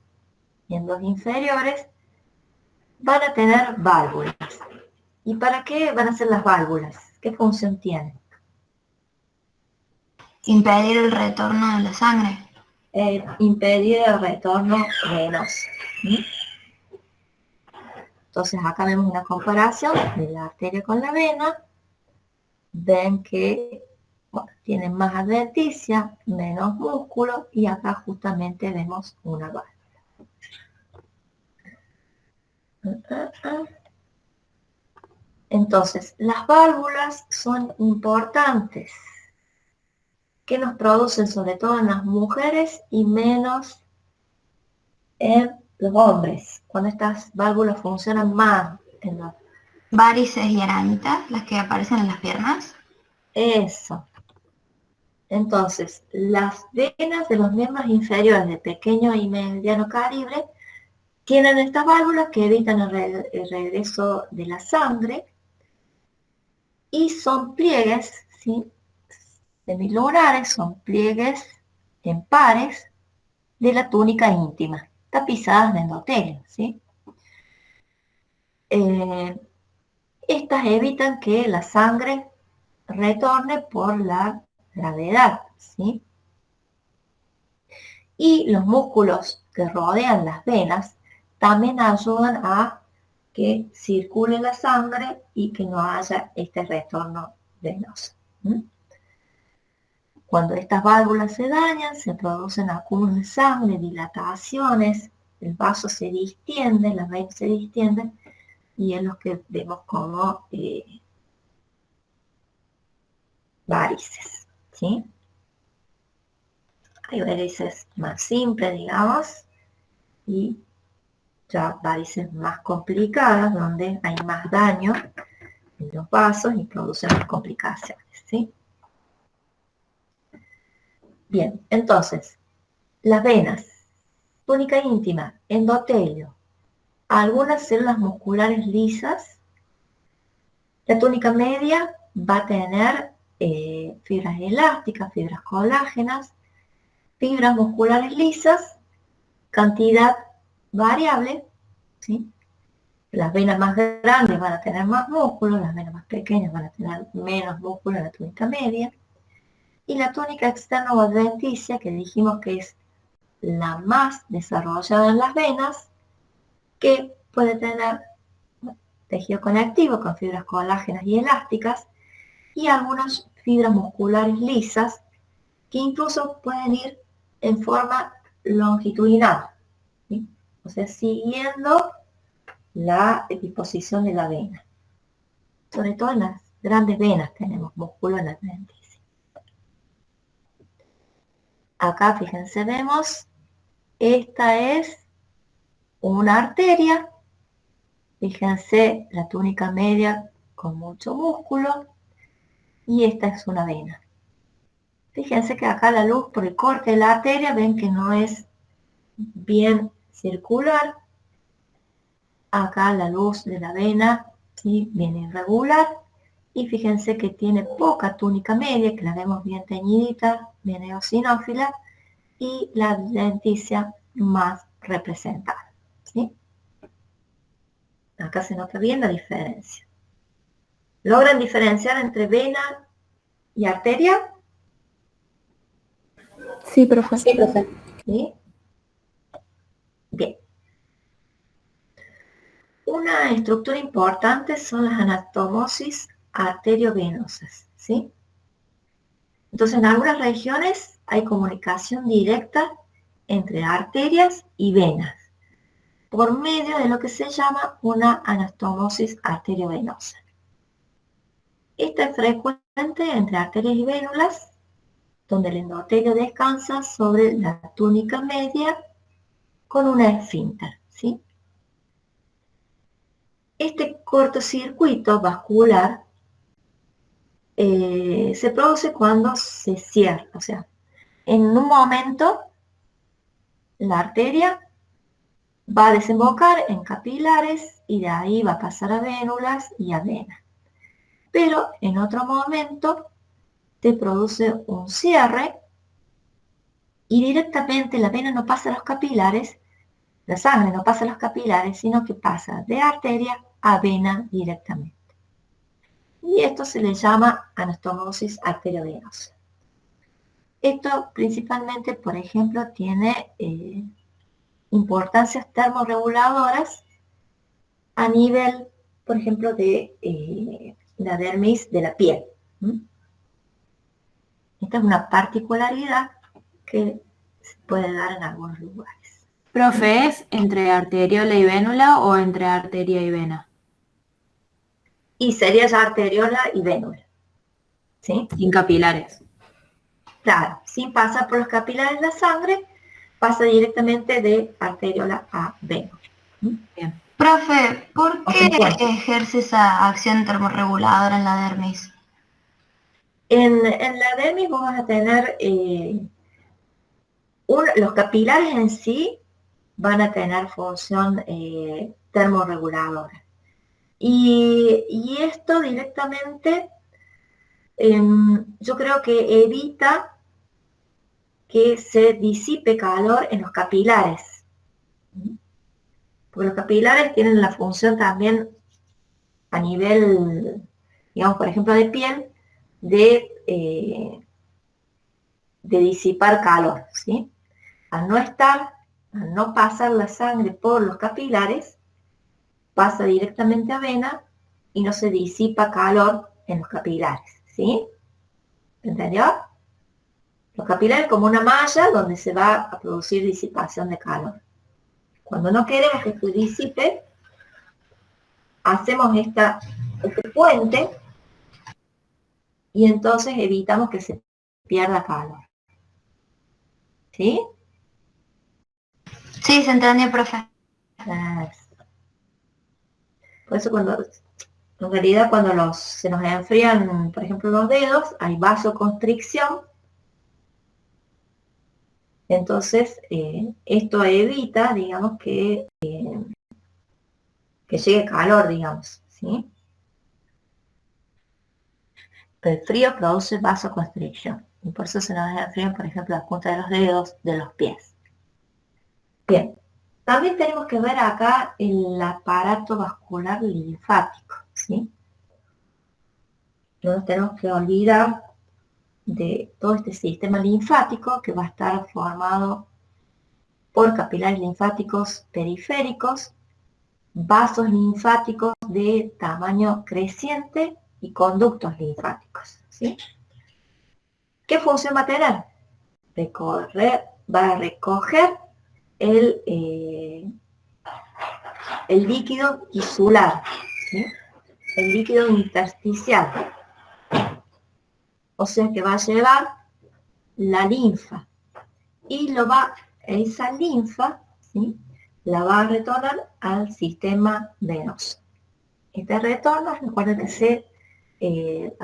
[SPEAKER 1] miembros inferiores, van a tener válvulas. ¿Y para qué van a ser las válvulas? ¿Qué función tienen?
[SPEAKER 2] Impedir el retorno de la sangre.
[SPEAKER 1] Impedir el retorno venoso. Entonces acá vemos una comparación de la arteria con la vena. Ven que tienen más adventicia, menos músculo, y acá justamente vemos una válvula. Entonces, las válvulas son importantes, que nos producen sobre todo en las mujeres y menos en los hombres, cuando estas válvulas funcionan más en los...
[SPEAKER 2] Varices y aranitas, las que aparecen en las piernas.
[SPEAKER 1] Eso. Entonces, las venas de los miembros inferiores de pequeño y mediano calibre tienen estas válvulas que evitan el regreso de la sangre y son pliegues, ¿sí?, semilunares, son pliegues en pares de la túnica íntima, tapizadas de endotelio, ¿sí? Estas evitan que la sangre retorne por la gravedad, ¿sí? Y los músculos que rodean las venas también ayudan a que circule la sangre y que no haya este retorno venoso. Cuando estas válvulas se dañan, se producen acúmulos de sangre, dilataciones, el vaso se distiende, las venas se distienden, y es lo que vemos como varices, ¿sí? Hay varices más simples, digamos, y ya varices más complicadas, donde hay más daño en los vasos y producen más complicaciones, ¿sí? Bien, entonces, las venas, túnica íntima, endotelio, algunas células musculares lisas. La túnica media va a tener fibras elásticas, fibras colágenas, fibras musculares lisas, cantidad variable, ¿sí? Las venas más grandes van a tener más músculo, las venas más pequeñas van a tener menos músculo en la túnica media. Y la túnica externa o adventicia, que dijimos que es la más desarrollada en las venas, que puede tener tejido conectivo con fibras colágenas y elásticas, y algunas fibras musculares lisas, que incluso pueden ir en forma longitudinal, ¿sí? O sea, siguiendo la disposición de la vena. Sobre todo en las grandes venas tenemos músculo en la adventicia. Acá, fíjense, vemos, esta es una arteria. Fíjense, la túnica media con mucho músculo, y esta es una vena. Fíjense que acá la luz por el corte de la arteria, ven que no es bien circular. Acá la luz de la vena, ¿sí?, viene irregular. Y fíjense que tiene poca túnica media, que la vemos bien teñidita, bien eosinófila, y la adventicia más representada, ¿sí? Acá se nota bien la diferencia. ¿Logran diferenciar entre vena y arteria?
[SPEAKER 3] Sí, profe.
[SPEAKER 1] Sí, profe. ¿Sí? Bien. Una estructura importante son las anastomosis arteriovenosas, ¿sí? Entonces, en algunas regiones hay comunicación directa entre arterias y venas, por medio de lo que se llama una anastomosis arteriovenosa. Esta es frecuente entre arterias y vénulas, donde el endotelio descansa sobre la túnica media con una esfínter, ¿sí? Este cortocircuito vascular se produce cuando se cierra, o sea, en un momento la arteria va a desembocar en capilares y de ahí va a pasar a vénulas y a venas. Pero en otro momento se produce un cierre y directamente la vena no pasa a los capilares, la sangre no pasa a los capilares, sino que pasa de arteria a vena directamente. Y esto se le llama anastomosis arteriovenosa. Esto principalmente, por ejemplo, tiene importancias termorreguladoras a nivel, por ejemplo, de la dermis de la piel. Esta es una particularidad que se puede dar en algunos lugares.
[SPEAKER 5] Profe, ¿es entre arteriola y vénula o entre arteria y vena?
[SPEAKER 1] Y sería ya arteriola y vénula, ¿sí?
[SPEAKER 5] Sin capilares.
[SPEAKER 1] Claro, sin pasar por los capilares la sangre, pasa directamente de arteriola a vénula.
[SPEAKER 5] Bien.
[SPEAKER 2] Profe, ¿por qué ejerce esa acción termorreguladora en la dermis?
[SPEAKER 1] En la dermis vos vas a tener los capilares en sí van a tener función termorreguladora. Y esto directamente yo creo que evita que se disipe calor en los capilares. Porque los capilares tienen la función también a nivel, digamos, por ejemplo, de piel, de disipar calor, ¿sí? Al no pasar la sangre por los capilares, pasa directamente a vena y no se disipa calor en los capilares, ¿sí? ¿Entendió? Los capilares como una malla donde se va a producir disipación de calor. Cuando no queremos que se disipe, hacemos este puente y entonces evitamos que se pierda calor. ¿Sí?
[SPEAKER 2] Sí, se entendió, profe.
[SPEAKER 1] Por eso en realidad cuando se nos enfrían, por ejemplo, los dedos, hay vasoconstricción. Entonces, esto evita, digamos, que llegue calor, digamos, ¿sí? El frío produce vasoconstricción. Y por eso se nos enfrían, por ejemplo, las puntas de los dedos de los pies. Bien. También tenemos que ver acá el aparato vascular linfático, ¿sí? No nos tenemos que olvidar de todo este sistema linfático que va a estar formado por capilares linfáticos periféricos, vasos linfáticos de tamaño creciente y conductos linfáticos, ¿sí? ¿Qué función va a tener? Va a recoger el líquido tisular, ¿sí? El líquido intersticial. O sea que va a llevar la linfa y esa linfa, ¿sí? La va a retornar al sistema venoso. Este retorno, recuerden que se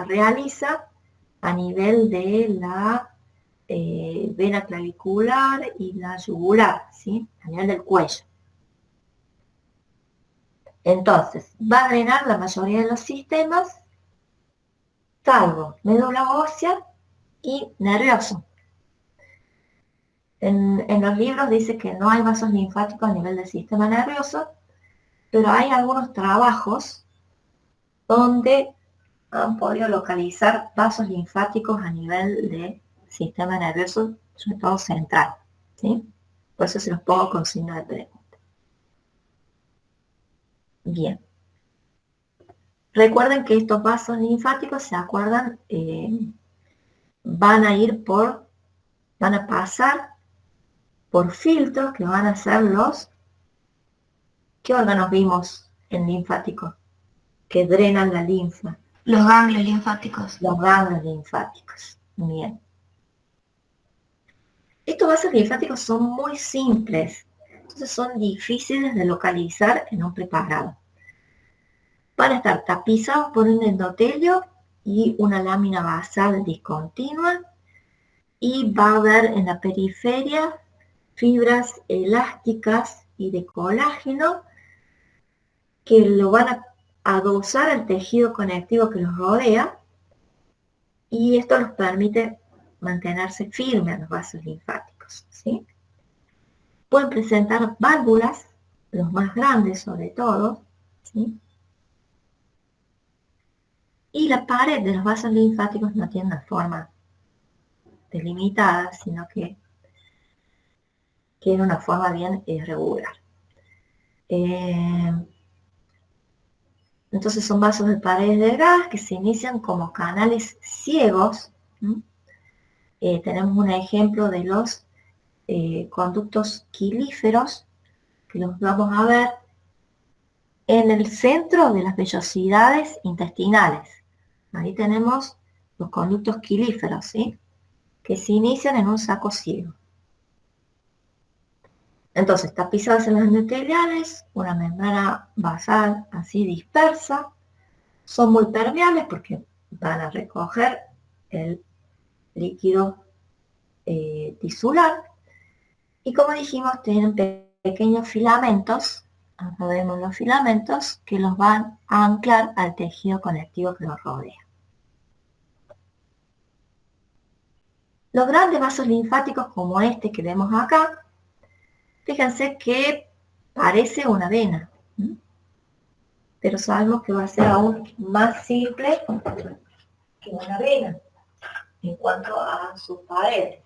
[SPEAKER 1] realiza a nivel de la vena clavicular y la yugular, ¿sí? A nivel del cuello. Entonces, va a drenar la mayoría de los sistemas, salvo médula ósea y nervioso. En los libros dice que no hay vasos linfáticos a nivel del sistema nervioso, pero hay algunos trabajos donde han podido localizar vasos linfáticos a nivel del sistema nervioso, sobre todo central, ¿sí? Por eso se los pongo con signo de pregunta. Bien. Recuerden que estos vasos linfáticos, ¿se acuerdan? Van a pasar por filtros que van a ser ¿qué órganos vimos en linfático? Que drenan la linfa.
[SPEAKER 2] Los ganglios linfáticos.
[SPEAKER 1] Los ganglios linfáticos. Bien. Estos vasos linfáticos son muy simples, entonces son difíciles de localizar en un preparado. Van a estar tapizados por un endotelio y una lámina basal discontinua, y va a haber en la periferia fibras elásticas y de colágeno que lo van a adosar al tejido conectivo que los rodea, y esto los permite mantenerse firmes a los vasos linfáticos, ¿sí? Pueden presentar válvulas, los más grandes sobre todo, ¿sí? Y la pared de los vasos linfáticos no tiene una forma delimitada, sino que tiene una forma bien irregular. Entonces son vasos de paredes delgadas que se inician como canales ciegos. Tenemos un ejemplo de los conductos quilíferos, que los vamos a ver en el centro de las vellosidades intestinales. Ahí tenemos los conductos quilíferos, ¿sí? Que se inician en un saco ciego. Entonces, tapizadas en las endoteliales, una membrana basal así dispersa, son muy permeables porque van a recoger el líquido tisular, y como dijimos, tienen pequeños filamentos, acá vemos los filamentos, que los van a anclar al tejido conectivo que los rodea. Los grandes vasos linfáticos como este que vemos acá, fíjense que parece una vena. pero sabemos que va a ser aún más simple que una vena en cuanto a sus paredes.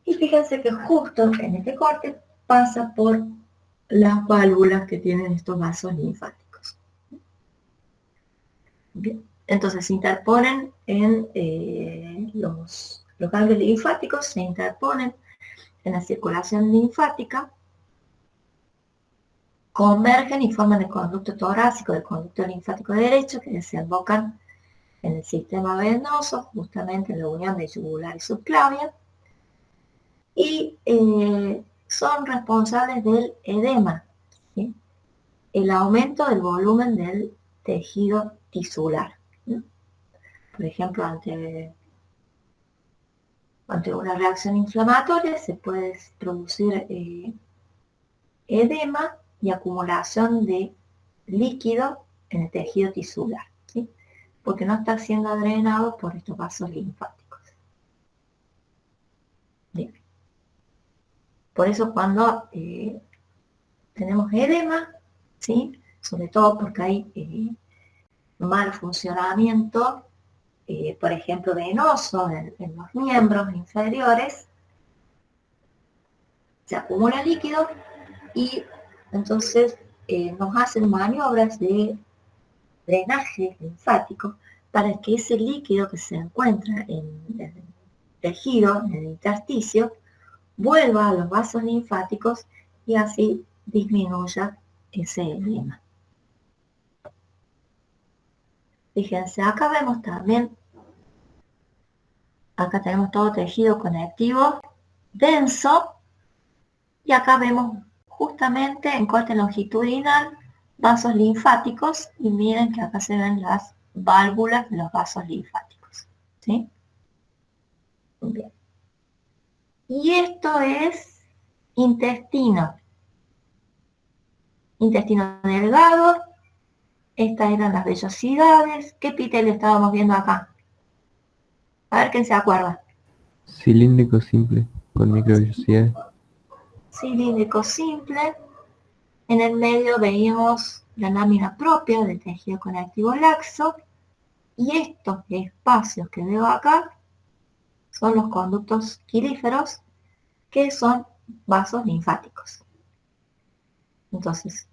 [SPEAKER 1] Y fíjense que justo en este corte pasa por las válvulas que tienen estos vasos linfáticos. Bien. Entonces se interponen en los ganglios linfáticos, se interponen en la circulación linfática, convergen y forman el conducto torácico del conducto linfático derecho que desembocan en el sistema venoso, justamente en la unión de yugular y subclavia, y son responsables del edema, ¿sí? El aumento del volumen del tejido tisular, ¿sí? Por ejemplo, ante una reacción inflamatoria se puede producir edema y acumulación de líquido en el tejido tisular, ¿sí? Porque no está siendo drenado por estos vasos linfáticos. Bien. Por eso cuando tenemos edema, ¿sí? Sobre todo porque hay mal funcionamiento, por ejemplo, venoso en los miembros inferiores, se acumula líquido y entonces nos hacen maniobras de drenaje linfático para que ese líquido que se encuentra en el tejido, en el intersticio, vuelva a los vasos linfáticos y así disminuya ese edema. Fíjense, acá vemos también, acá tenemos todo tejido conectivo denso y acá vemos justamente en corte longitudinal vasos linfáticos y miren que acá se ven las válvulas de los vasos linfáticos, ¿sí? Bien. Y esto es intestino delgado. Estas eran las vellosidades. ¿Qué epitelio estábamos viendo acá? A ver quién se acuerda.
[SPEAKER 4] Cilíndrico simple, con microvellosidades.
[SPEAKER 1] Cilíndrico simple. En el medio veíamos la lámina propia del tejido conectivo laxo. Y estos espacios que veo acá son los conductos quilíferos, que son vasos linfáticos. Entonces,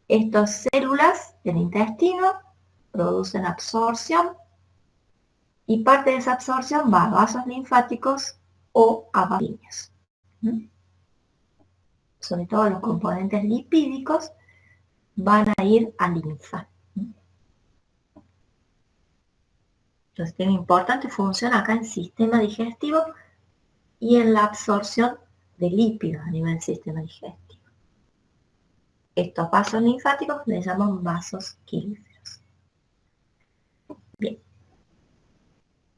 [SPEAKER 1] estas células del intestino producen absorción y parte de esa absorción va a vasos linfáticos o a vasos. Sobre todo los componentes lipídicos van a ir a linfa. Entonces tiene importante función acá en el sistema digestivo y en la absorción de lípidos a nivel del sistema digestivo. Estos vasos linfáticos les llaman vasos quilíferos. Bien.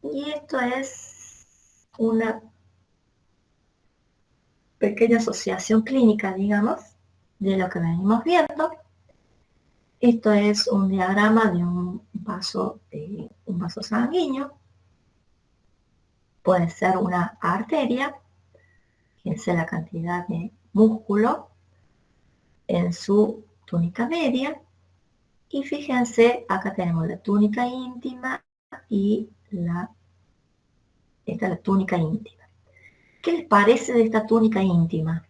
[SPEAKER 1] Y esto es una pequeña asociación clínica, digamos, de lo que venimos viendo. Esto es un diagrama de un vaso sanguíneo. Puede ser una arteria, fíjense la cantidad de músculo en su túnica media. Y fíjense, acá tenemos la túnica íntima y esta es la túnica íntima. ¿Qué les parece de esta túnica íntima?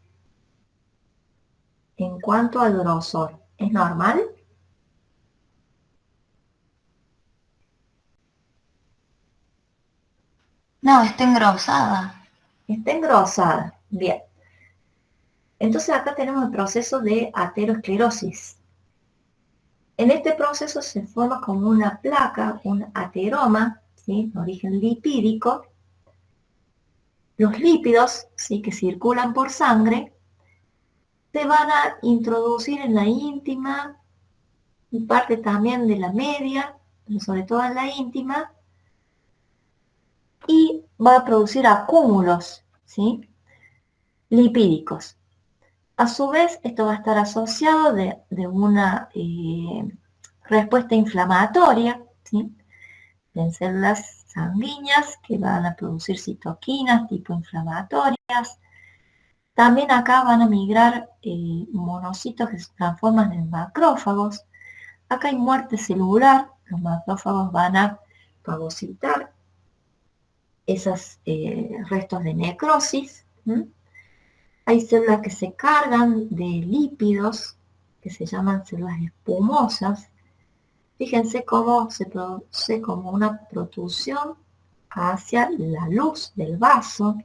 [SPEAKER 1] En cuanto al grosor, ¿es normal?
[SPEAKER 2] No, está engrosada.
[SPEAKER 1] Está engrosada. Bien. Entonces acá tenemos el proceso de aterosclerosis. En este proceso se forma como una placa, un ateroma, ¿sí? De origen lipídico. Los lípidos, ¿sí? Que circulan por sangre, se van a introducir en la íntima y parte también de la media, pero sobre todo en la íntima, y va a producir acúmulos, ¿sí? Lipídicos. A su vez, esto va a estar asociado de una respuesta inflamatoria, ¿sí? En células sanguíneas que van a producir citoquinas tipo inflamatorias. También acá van a migrar monocitos que se transforman en macrófagos. Acá hay muerte celular, los macrófagos van a fagocitar esos restos de necrosis. Hay células que se cargan de lípidos, que se llaman células espumosas. Fíjense cómo se produce como una protrusión hacia la luz del vaso.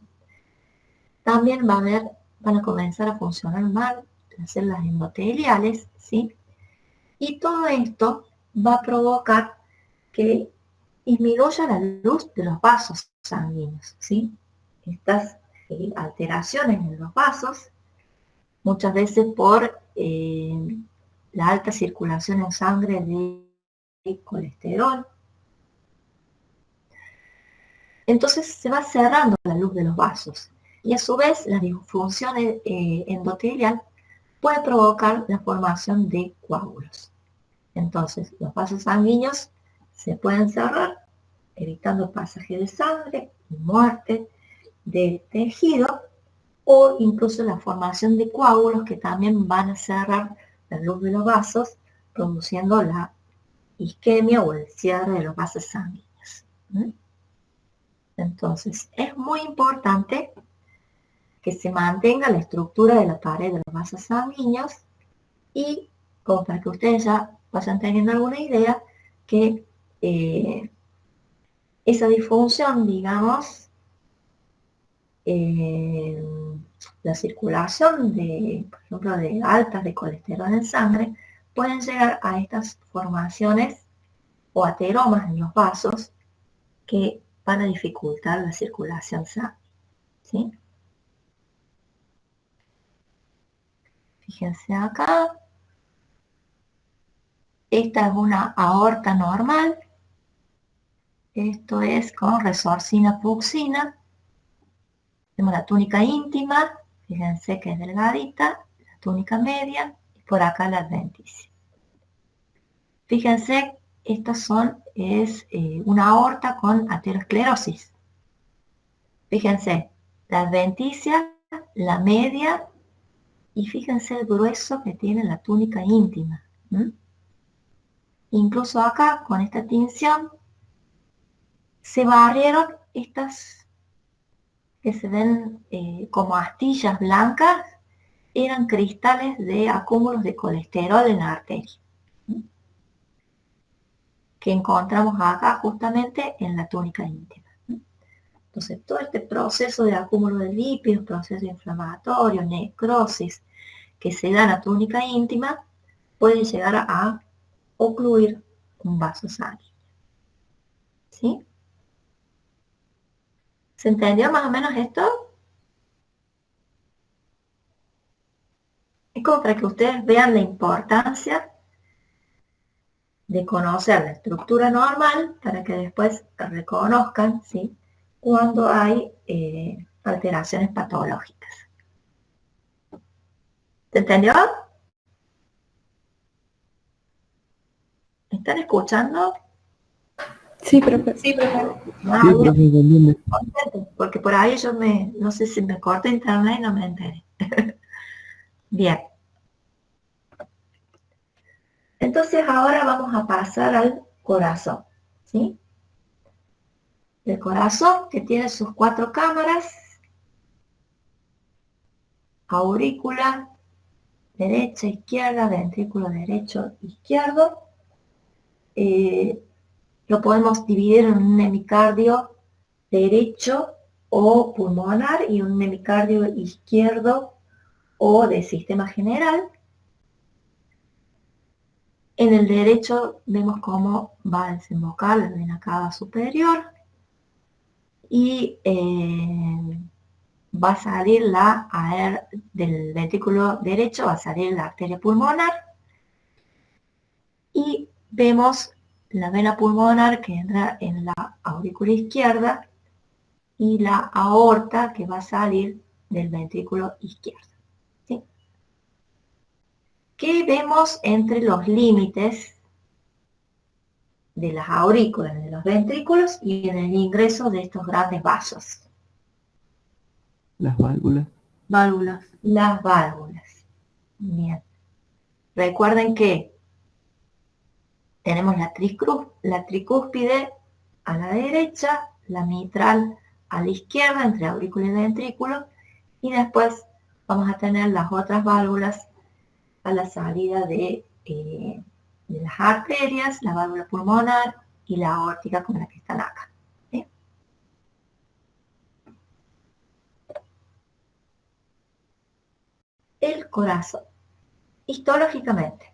[SPEAKER 1] También van a comenzar a funcionar mal las células endoteliales, ¿sí? Y todo esto va a provocar que disminuya la luz de los vasos sanguíneos, ¿sí? Estas alteraciones en los vasos, muchas veces por la alta circulación en sangre de colesterol. Entonces se va cerrando la luz de los vasos y a su vez la disfunción endotelial puede provocar la formación de coágulos. Entonces los vasos sanguíneos se pueden cerrar, evitando pasaje de sangre y muerte del tejido, o incluso la formación de coágulos que también van a cerrar la luz de los vasos, produciendo la isquemia o el cierre de los vasos sanguíneos. Entonces, es muy importante que se mantenga la estructura de la pared de los vasos sanguíneos y, como para que ustedes ya vayan teniendo alguna idea, que esa disfunción, digamos, la circulación de, por ejemplo, de altas de colesterol en sangre, pueden llegar a estas formaciones o ateromas en los vasos que van a dificultar la circulación sanguínea, ¿sí? Fíjense acá. Esta es una aorta normal. Esto es con resorcina fucsina. Tenemos la túnica íntima, fíjense que es delgadita, la túnica media y por acá la adventicia. Fíjense, estas es una aorta con aterosclerosis. Fíjense, la adventicia, la media y fíjense el grueso que tiene la túnica íntima. Incluso acá, con esta tinción, se barrieron estas que se ven como astillas blancas, eran cristales de acúmulos de colesterol en la arteria, que encontramos acá justamente en la túnica íntima. Entonces, todo este proceso de acúmulo de lípidos, proceso inflamatorio, necrosis, que se da en la túnica íntima, puede llegar a ocluir un vaso sanguíneo. ¿Sí? ¿Se entendió más o menos esto? Es como para que ustedes vean la importancia de conocer la estructura normal para que después reconozcan, ¿sí?, cuando hay alteraciones patológicas. ¿Se entendió? ¿Me están escuchando?
[SPEAKER 6] Sí, profe.
[SPEAKER 4] Sí, profe, entiende.
[SPEAKER 1] Porque por ahí yo no sé si me corta internet y no me enteré. Bien. Entonces ahora vamos a pasar al corazón, ¿sí? El corazón, que tiene sus 4 cámaras: aurícula, derecha, izquierda, ventrículo derecho, izquierdo. Lo podemos dividir en un hemicardio derecho o pulmonar y un hemicardio izquierdo o de sistema general. En el derecho vemos cómo va a desembocar la vena cava superior y va a salir del ventrículo derecho, va a salir la arteria pulmonar y vemos la vena pulmonar que entra en la aurícula izquierda y la aorta que va a salir del ventrículo izquierdo. ¿Sí? ¿Qué vemos entre los límites de las aurículas, de los ventrículos y en el ingreso de estos grandes vasos?
[SPEAKER 4] Las válvulas.
[SPEAKER 5] Válvulas.
[SPEAKER 1] Las válvulas. Bien. Recuerden que tenemos la tricúspide a la derecha, la mitral a la izquierda, entre aurículo y ventrículo, y después vamos a tener las otras válvulas a la salida de las arterias, la válvula pulmonar y la aórtica como la que están acá. ¿Sí? El corazón, histológicamente,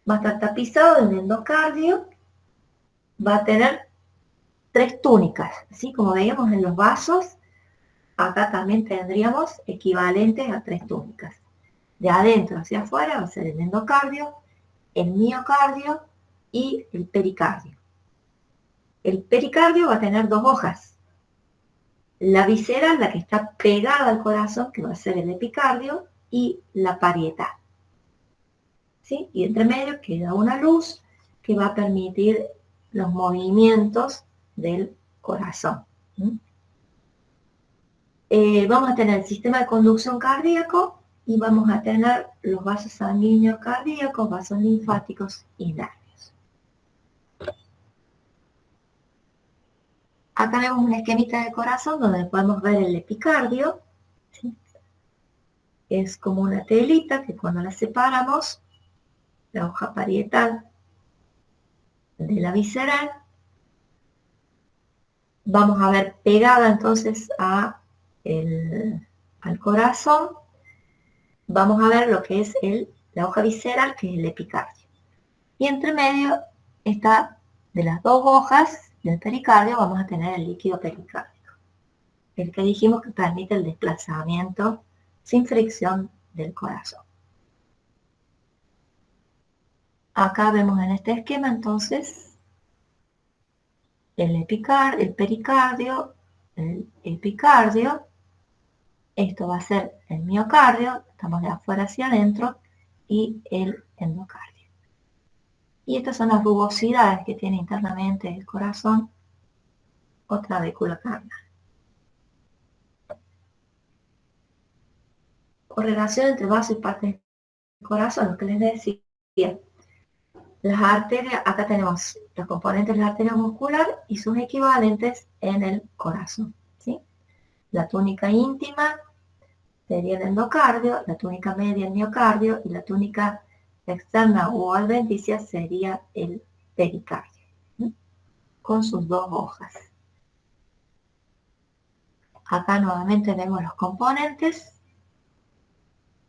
[SPEAKER 1] va a estar tapizado del endocardio, va a tener 3 túnicas, así como veíamos en los vasos, acá también tendríamos equivalentes a 3 túnicas. De adentro hacia afuera va a ser el endocardio, el miocardio y el pericardio. El pericardio va a tener 2 hojas. La visceral, la que está pegada al corazón, que va a ser el epicardio, y la parietal. ¿Sí? Y entre medio queda una luz que va a permitir los movimientos del corazón. Vamos a tener el sistema de conducción cardíaco y vamos a tener los vasos sanguíneos cardíacos, vasos linfáticos y nervios. Acá vemos una esquemita del corazón donde podemos ver el epicardio. ¿Sí? Es como una telita que cuando la separamos, la hoja parietal de la visceral, vamos a ver pegada entonces al corazón, vamos a ver lo que es la hoja visceral, que es el epicardio. Y entre medio está, de las 2 hojas del pericardio, vamos a tener el líquido pericárdico, el que dijimos que permite el desplazamiento sin fricción del corazón. Acá vemos en este esquema entonces el pericardio, el epicardio. Esto va a ser el miocardio, estamos de afuera hacia adentro, y el endocardio. Y estas son las rugosidades que tiene internamente el corazón o trabécula carnal. Correlación entre vaso y parte del corazón, lo que les decía. Las arterias, acá tenemos los componentes de la arteria muscular y sus equivalentes en el corazón. ¿Sí? La túnica íntima sería el endocardio, la túnica media el miocardio y la túnica externa o adventicia sería el pericardio, ¿sí? Con sus 2 hojas. Acá nuevamente vemos los componentes: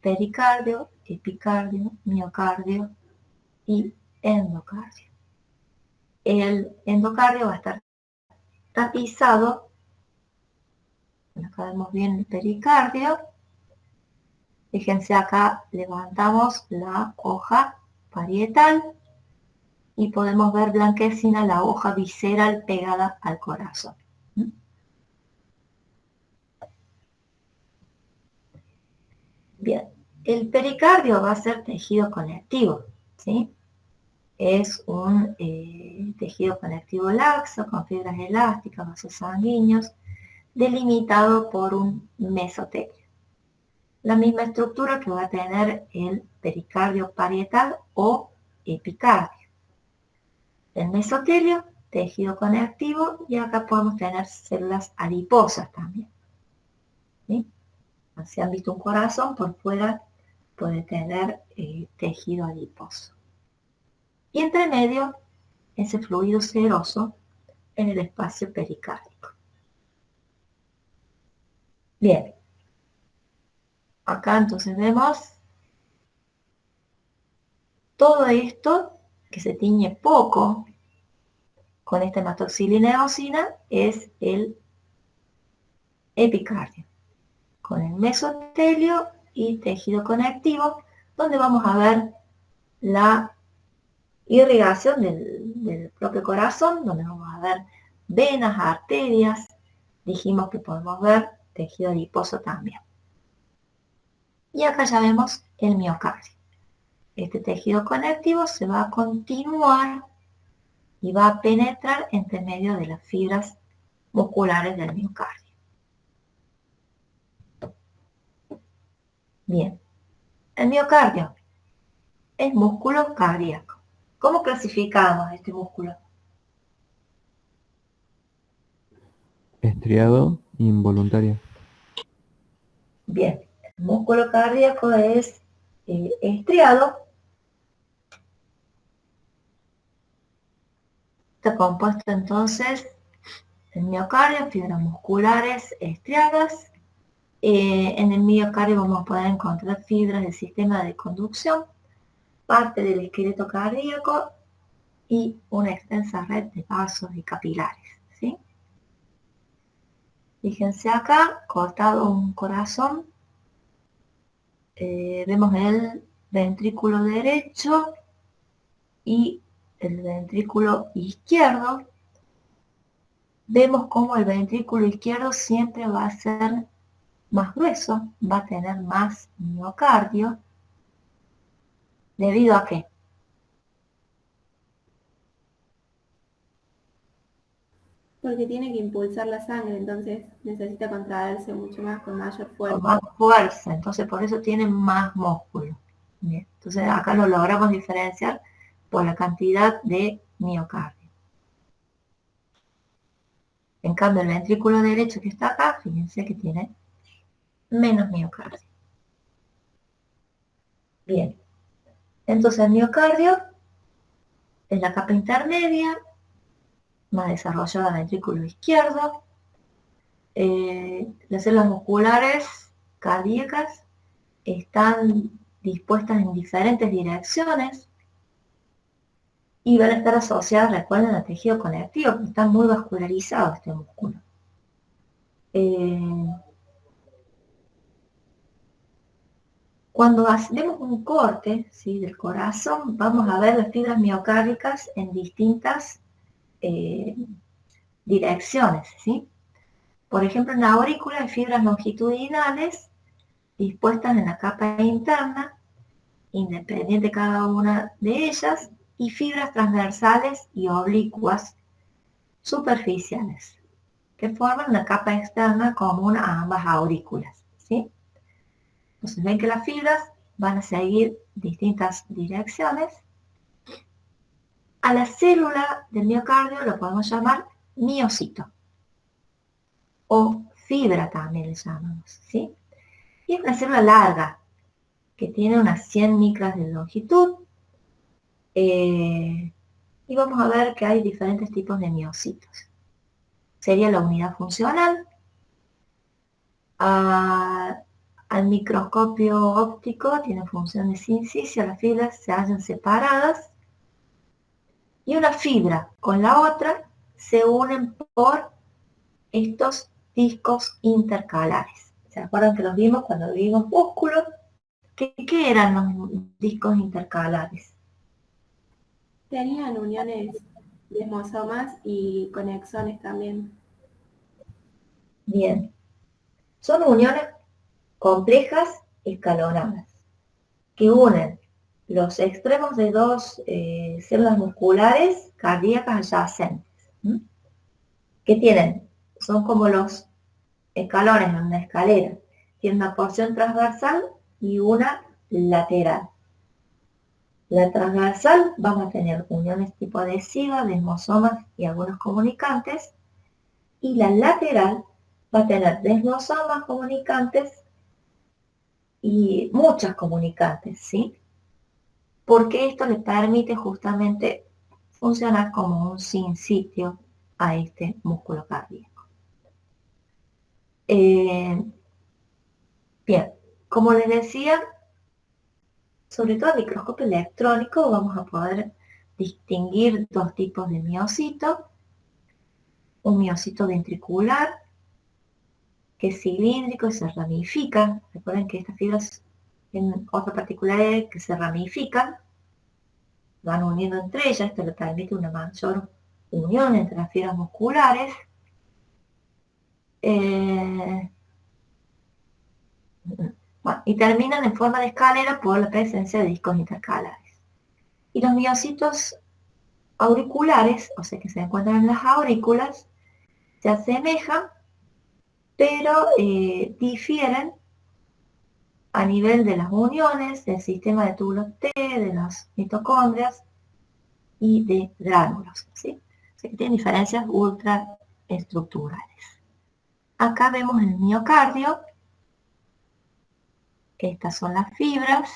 [SPEAKER 1] pericardio, epicardio, miocardio y endocardio. El endocardio va a estar tapizado. Acá vemos bien el pericardio. Fíjense, acá levantamos la hoja parietal y podemos ver blanquecina la hoja visceral pegada al corazón. Bien, el pericardio va a ser tejido conectivo, ¿sí? Es un tejido conectivo laxo, con fibras elásticas, vasos sanguíneos, delimitado por un mesotelio. La misma estructura que va a tener el pericardio parietal o epicardio. El mesotelio, tejido conectivo, y acá podemos tener células adiposas también. ¿Sí? Si han visto un corazón, por fuera puede tener tejido adiposo. Y entre medio, ese fluido seroso en el espacio pericárdico. Bien. Acá entonces vemos todo esto que se tiñe poco con esta hematoxilina eosina es el epicardio, con el mesotelio y tejido conectivo, donde vamos a ver la irrigación del propio corazón, donde vamos a ver venas, arterias. Dijimos que podemos ver tejido adiposo también. Y acá ya vemos el miocardio. Este tejido conectivo se va a continuar y va a penetrar entre medio de las fibras musculares del miocardio. Bien. El miocardio es músculo cardíaco. ¿Cómo clasificamos este músculo?
[SPEAKER 4] Estriado, involuntario.
[SPEAKER 1] Bien. El músculo cardíaco es estriado. Está compuesto entonces el miocardio, fibras musculares estriadas. En el miocardio vamos a poder encontrar fibras del sistema de conducción, parte del esqueleto cardíaco y una extensa red de vasos y capilares, ¿sí? Fíjense acá, cortado un corazón, vemos el ventrículo derecho y el ventrículo izquierdo. Vemos cómo el ventrículo izquierdo siempre va a ser más grueso, va a tener más miocardio. ¿Debido a qué?
[SPEAKER 6] Porque tiene que impulsar la sangre, entonces necesita contraerse mucho más, con mayor
[SPEAKER 1] Con
[SPEAKER 6] fuerza.
[SPEAKER 1] más fuerza, entonces por eso tiene más músculo. Bien, entonces acá lo logramos diferenciar por la cantidad de miocardio. En cambio, el ventrículo derecho que está acá, fíjense que tiene menos miocardio. Bien, entonces el miocardio es la capa intermedia, más desarrollada del ventrículo izquierdo. Las células musculares cardíacas están dispuestas en diferentes direcciones y van a estar asociadas, recuerden, al tejido conectivo, porque está muy vascularizado este músculo. Cuando hacemos un corte, ¿sí?, del corazón, vamos a ver las fibras miocárdicas en distintas direcciones, ¿sí? Por ejemplo, en la aurícula hay fibras longitudinales dispuestas en la capa interna, independiente cada una de ellas, y fibras transversales y oblicuas superficiales, que forman una capa externa común a ambas aurículas, ¿sí? Entonces ven que las fibras van a seguir distintas direcciones. A la célula del miocardio lo podemos llamar miocito, o fibra también le llamamos, ¿sí? Y es una célula larga, que tiene unas 100 micras de longitud, y vamos a ver que hay diferentes tipos de miocitos. Sería la unidad funcional. Al microscopio óptico tiene función de sincicio, las fibras se hallan separadas y una fibra con la otra se unen por estos discos intercalares. ¿Se acuerdan que los vimos cuando vimos músculos? ¿Qué eran los discos intercalares?
[SPEAKER 6] Tenían uniones de desmosomas y conexones también.
[SPEAKER 1] Bien, son uniones complejas escalonadas que unen los extremos de dos células musculares cardíacas adyacentes, que son como los escalones en una escalera, tienen una porción transversal y una lateral. La transversal vamos a tener uniones tipo adhesiva, desmosomas y algunos comunicantes, y la lateral va a tener desmosomas, comunicantes y muchas comunicantes, ¿sí? Porque esto le permite justamente funcionar como un sinsitio a este músculo cardíaco. Bien, como les decía, sobre todo al microscopio electrónico vamos a poder distinguir dos tipos de miocito. Un miocito ventricular, que es cilíndrico y se ramifica. Recuerden que estas fibras tienen otra particularidad, que se ramifican, van uniendo entre ellas, esto le permite una mayor unión entre las fibras musculares. Bueno, y terminan en forma de escalera por la presencia de discos intercalares. Y los miocitos auriculares, o sea que se encuentran en las aurículas, se asemejan, pero difieren a nivel de las uniones, del sistema de túbulos T, de las mitocondrias y de gránulos, ¿sí? O sea que tienen diferencias ultraestructurales. Acá vemos el miocardio. Estas son las fibras,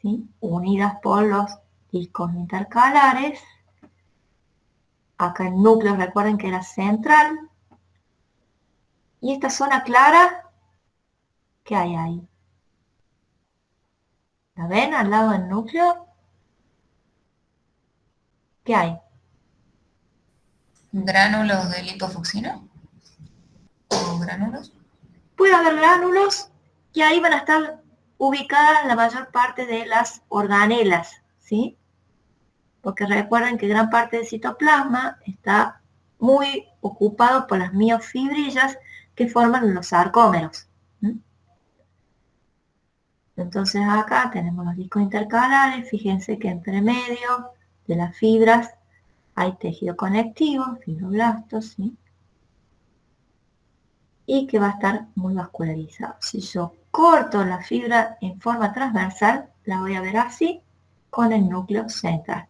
[SPEAKER 1] ¿sí? Unidas por los discos intercalares. Acá el núcleo, recuerden que era central. Y esta zona clara, ¿qué hay ahí? ¿La ven al lado del núcleo? ¿Qué hay?
[SPEAKER 2] ¿Gránulos de lipofucina? ¿O gránulos?
[SPEAKER 1] Puede haber gránulos y ahí van a estar ubicadas la mayor parte de las organelas, ¿sí? Porque recuerden que gran parte del citoplasma está muy ocupado por las miofibrillas que forman los sarcómeros. Entonces acá tenemos los discos intercalares, fíjense que entre medio de las fibras hay tejido conectivo, fibroblastos, ¿sí? Y que va a estar muy vascularizado. Si yo corto la fibra en forma transversal, la voy a ver así, con el núcleo central.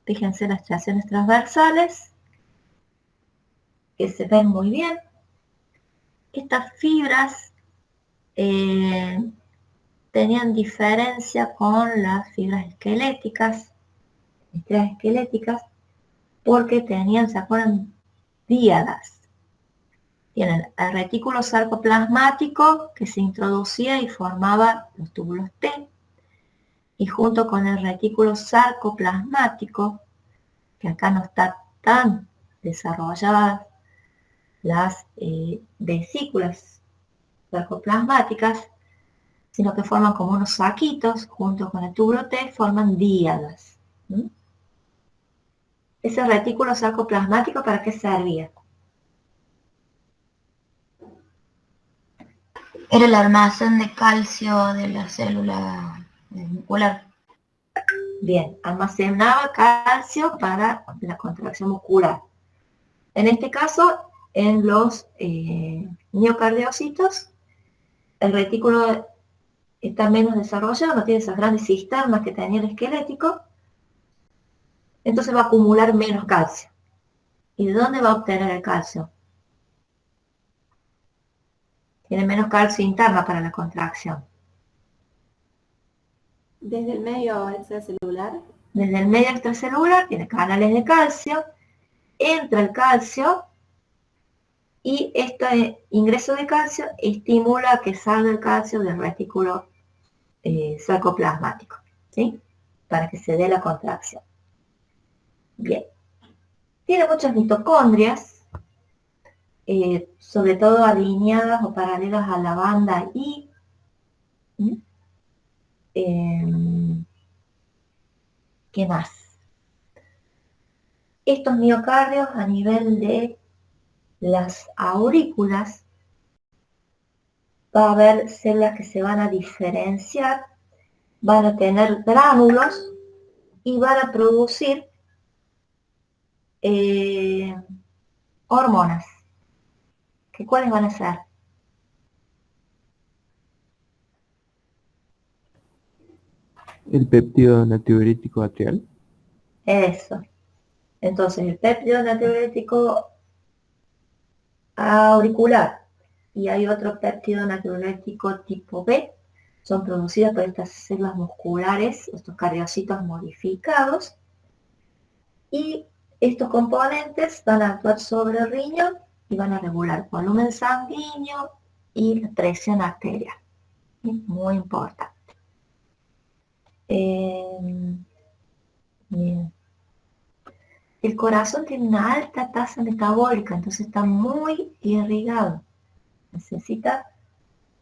[SPEAKER 1] Fíjense las estriaciones transversales, que se ven muy bien. Estas fibras tenían diferencia con las fibras esqueléticas, estrias esqueléticas, porque tenían, ¿se acuerdan? Díadas. Tienen el retículo sarcoplasmático que se introducía y formaba los túbulos T, y junto con el retículo sarcoplasmático, que acá no está tan desarrolladas las vesículas sarcoplasmáticas, sino que forman como unos saquitos, junto con el túbulo T, forman díadas. Ese retículo sarcoplasmático, ¿para qué servía?
[SPEAKER 2] Era el almacén de calcio de la célula muscular.
[SPEAKER 1] Bien, almacenaba calcio para la contracción muscular. En este caso, en los miocardiocitos, el retículo está menos desarrollado, no tiene esas grandes cisternas que tenía el esquelético, entonces va a acumular menos calcio. ¿Y de dónde va a obtener el calcio? Tiene menos calcio interno para la contracción.
[SPEAKER 6] Desde el medio extracelular.
[SPEAKER 1] Desde el medio extracelular tiene canales de calcio, entra el calcio y este ingreso de calcio estimula que salga el calcio del retículo sarcoplasmático, ¿sí? Para que se dé la contracción. Bien. Tiene muchas mitocondrias, sobre todo alineadas o paralelas a la banda I. ¿Qué más? Estos miocardios a nivel de las aurículas va a haber células que se van a diferenciar, van a tener gránulos y van a producir hormonas. ¿Cuáles van a ser?
[SPEAKER 4] El péptido natriurético atrial.
[SPEAKER 1] Eso. Entonces el péptido natriurético auricular y hay otro péptido natriurético tipo B, son producidas por estas células musculares, estos cardiocitos modificados, y estos componentes van a actuar sobre el riñón y van a regular volumen sanguíneo y la presión arterial. Muy importante. Bien. El corazón tiene una alta tasa metabólica, entonces está muy irrigado. Necesita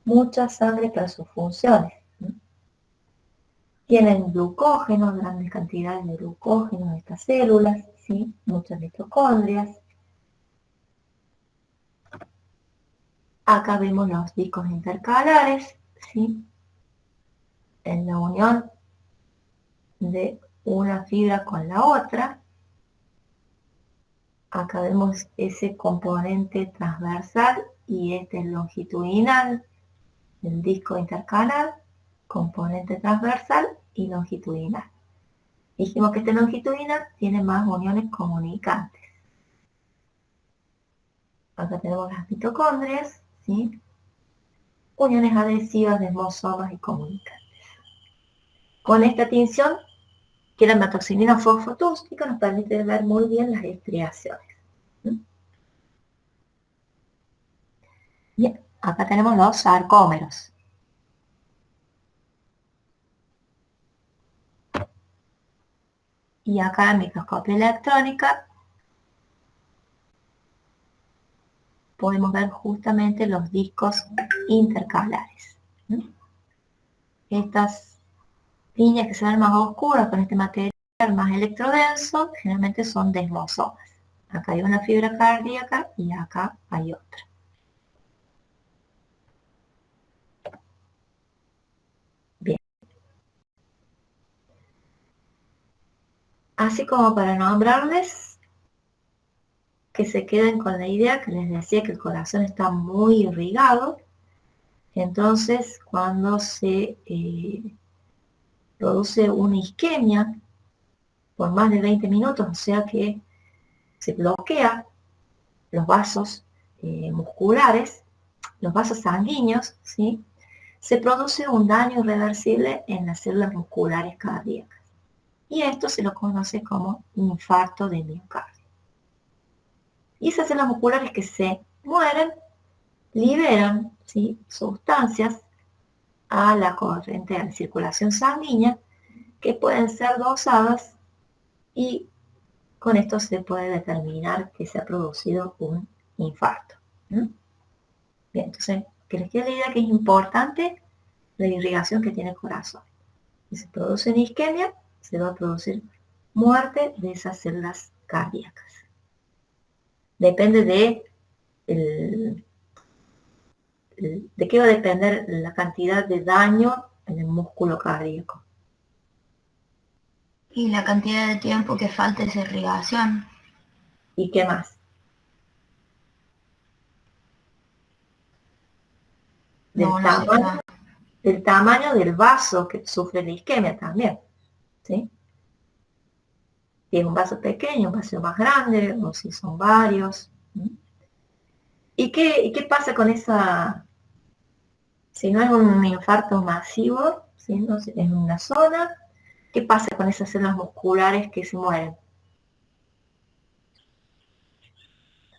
[SPEAKER 1] mucha sangre para sus funciones. Tienen glucógeno, grandes cantidades de glucógeno de estas células, ¿sí? Muchas mitocondrias. Acá vemos los discos intercalares, ¿sí? En la unión de una fibra con la otra. Acá vemos ese componente transversal y este longitudinal. el disco intercalar, componente transversal y longitudinal. Dijimos que este longitudinal tiene más uniones comunicantes. Acá tenemos las mitocondrias, ¿sí? Uniones adhesivas, desmosomas y comunicantes. Con esta tinción, que la hematoxilina fosfotústica nos permite ver muy bien las estriaciones. Bien, acá tenemos los sarcómeros. Y acá en microscopía electrónica podemos ver justamente los discos intercalares. Estas líneas que se ven más oscuras con este material más electrodenso, generalmente son desmosomas. Acá hay una fibra cardíaca y acá hay otra. Bien. Así como para nombrarles, que se queden con la idea que les decía que el corazón está muy irrigado. Entonces, cuando se produce una isquemia por más de 20 minutos, o sea que se bloquea los vasos musculares, los vasos sanguíneos, ¿sí? Se produce un daño irreversible en las células musculares cardíacas. Y esto se lo conoce como infarto de miocardio. Y esas células musculares que se mueren liberan, ¿sí?, sustancias a la corriente de la circulación sanguínea que pueden ser dosadas y con esto se puede determinar que se ha producido un infarto. Bien, entonces, que les quede la idea que es importante la irrigación que tiene el corazón. Si se produce una isquemia, se va a producir muerte de esas células cardíacas. Depende de qué va a depender la cantidad de daño en el músculo cardíaco.
[SPEAKER 2] Y la cantidad de tiempo que falta esa irrigación.
[SPEAKER 1] ¿Y qué más? Del tamaño del vaso que sufre la isquemia también, ¿sí? Si es un vaso pequeño, un vaso más grande, o si son varios. ¿Y qué pasa con esa? Si no es un infarto masivo, ¿sí?, no, en una zona, ¿qué pasa con esas células musculares que se mueren?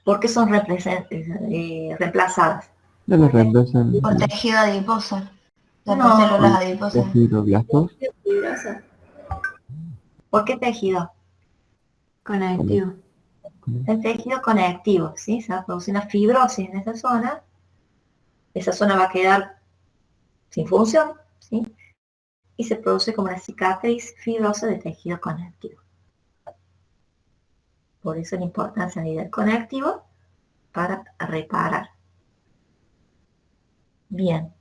[SPEAKER 1] ¿Por qué son reemplazadas?
[SPEAKER 4] No los reemplazan
[SPEAKER 2] Por tejido adiposo. Por
[SPEAKER 1] No.
[SPEAKER 2] células adiposas.
[SPEAKER 4] fibroblastos.
[SPEAKER 6] Fibrosa.
[SPEAKER 1] ¿Por qué tejido?
[SPEAKER 5] Conectivo.
[SPEAKER 1] El tejido conectivo, ¿sí? Se va a producir una fibrosis en esa zona va a quedar sin función, ¿sí? Y se produce como una cicatriz fibrosa de tejido conectivo. Por eso la importancia del conectivo para reparar. Bien.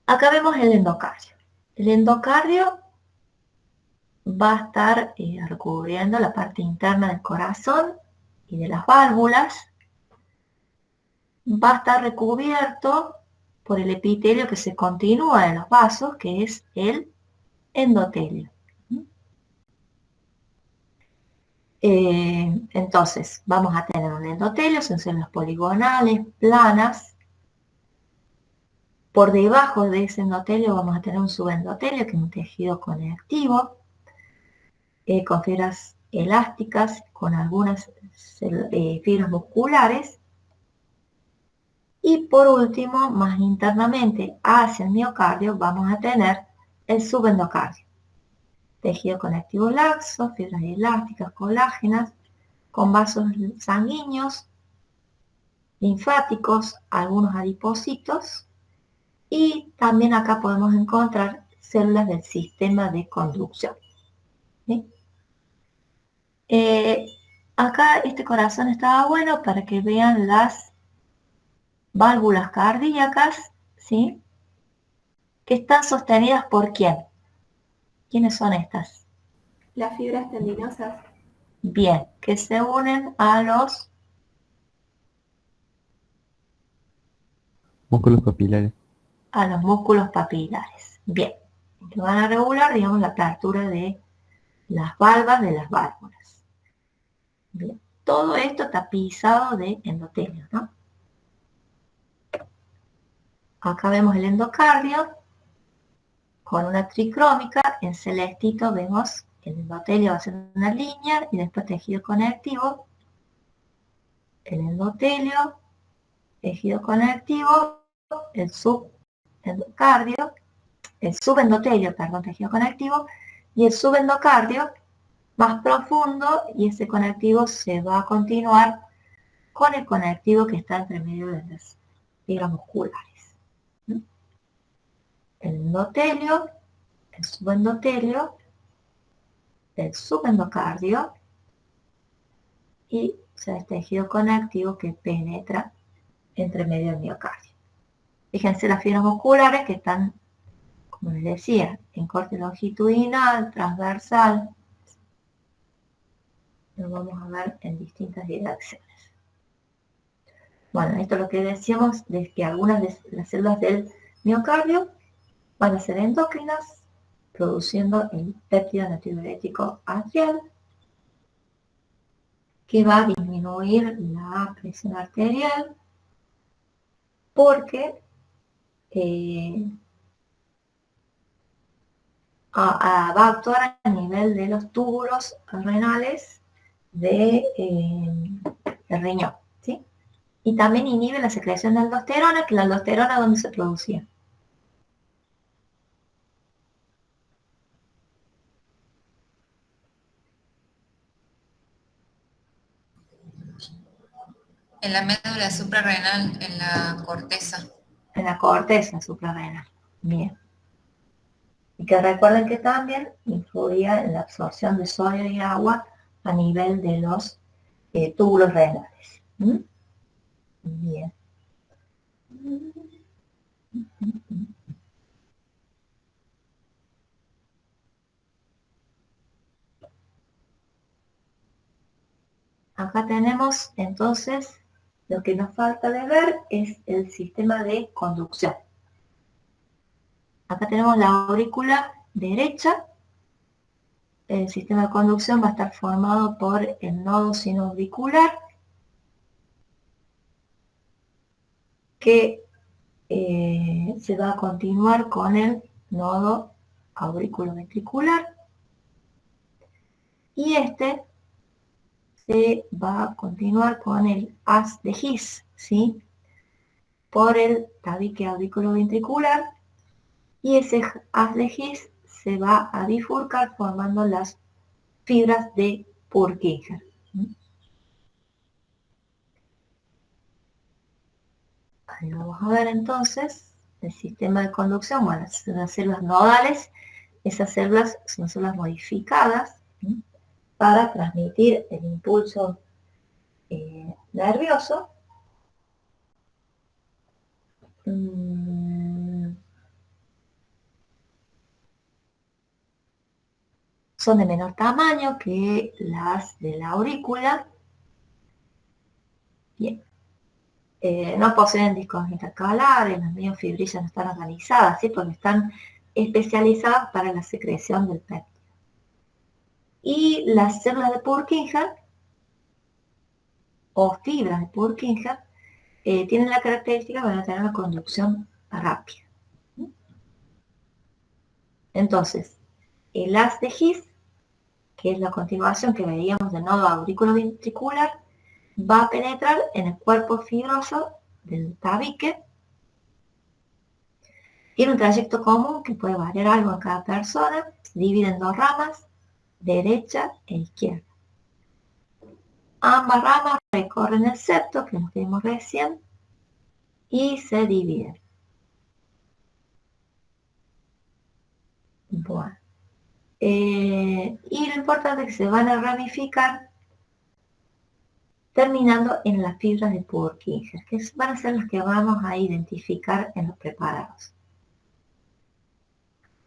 [SPEAKER 1] Acá vemos el endocardio. El endocardio va a estar recubriendo la parte interna del corazón y de las válvulas. Va a estar recubierto por el epitelio que se continúa en los vasos, que es el endotelio. Entonces, vamos a tener un endotelio, son células poligonales, planas. Por debajo de ese endotelio vamos a tener un subendotelio, que es un tejido conectivo, con fibras elásticas, con algunas fibras musculares. Y por último, más internamente hacia el miocardio, vamos a tener el subendocardio. Tejido conectivo laxo, fibras elásticas, colágenas, con vasos sanguíneos, linfáticos, algunos adipocitos, y también acá podemos encontrar células del sistema de conducción. ¿Sí? Acá este corazón estaba bueno para que vean las válvulas cardíacas, ¿sí?, que están sostenidas por ¿quién? ¿Quiénes son estas?
[SPEAKER 6] Las fibras tendinosas.
[SPEAKER 1] Bien, que se unen a los
[SPEAKER 4] Músculos capilares.
[SPEAKER 1] a los músculos papilares. Bien, que van a regular, digamos, la apertura de las valvas de las válvulas. Bien, todo esto tapizado de endotelio, ¿no? Acá vemos el endocardio con una tricrómica. En celestito vemos que el endotelio va a ser una línea y después tejido conectivo. El endotelio, tejido conectivo, el subendocardio, tejido conectivo, y el subendocardio más profundo, y ese conectivo se va a continuar con el conectivo que está entre medio de las fibras musculares. El endotelio, el subendocardio y el tejido conectivo que penetra entre medio del miocardio. Fíjense las fibras musculares que están, como les decía, en corte longitudinal, transversal. Lo vamos a ver en distintas direcciones. Bueno, esto es lo que decíamos, de que algunas de las células del miocardio van a ser endocrinas, produciendo el péptido natriurético atrial, que va a disminuir la presión arterial, porque va a actuar a nivel de los túbulos renales del riñón, ¿sí? Y también inhibe la secreción de aldosterona, que la aldosterona, ¿dónde se producía?
[SPEAKER 7] En la médula suprarrenal, en la corteza.
[SPEAKER 1] En la corteza suprarrenal. Bien. Y que recuerden que también influía en la absorción de sodio y agua a nivel de los túbulos renales. Bien. Acá tenemos entonces, lo que nos falta de ver es el sistema de conducción. Acá tenemos la aurícula derecha. El sistema de conducción va a estar formado por el nodo sinoauricular, que se va a continuar con el nodo auriculoventricular, y este se va a continuar con el haz de His, ¿sí? Por el tabique auriculoventricular, y ese haz de His se va a bifurcar formando las fibras de Purkinje. Ahí vamos a ver entonces el sistema de conducción. Bueno, son las células nodales. Esas células son células modificadas, ¿sí?, para transmitir el impulso nervioso. Son de menor tamaño que las de la aurícula. Bien. No poseen discos intercalares, las miofibrillas no están organizadas, ¿sí?, porque están especializadas para la secreción del péptido. Y las células de Purkinje, o fibras de Purkinje, tienen la característica de tener una conducción rápida. Entonces, el haz de His, que es la continuación que veíamos del nodo auriculoventricular, va a penetrar en el cuerpo fibroso del tabique. Tiene un trayecto común que puede variar algo en cada persona. Se divide en dos ramas, derecha e izquierda. Ambas ramas recorren el septo, que nos vimos recién, y se dividen. Bueno. Y lo importante es que se van a ramificar terminando en las fibras de Purkinje, que van a ser las que vamos a identificar en los preparados.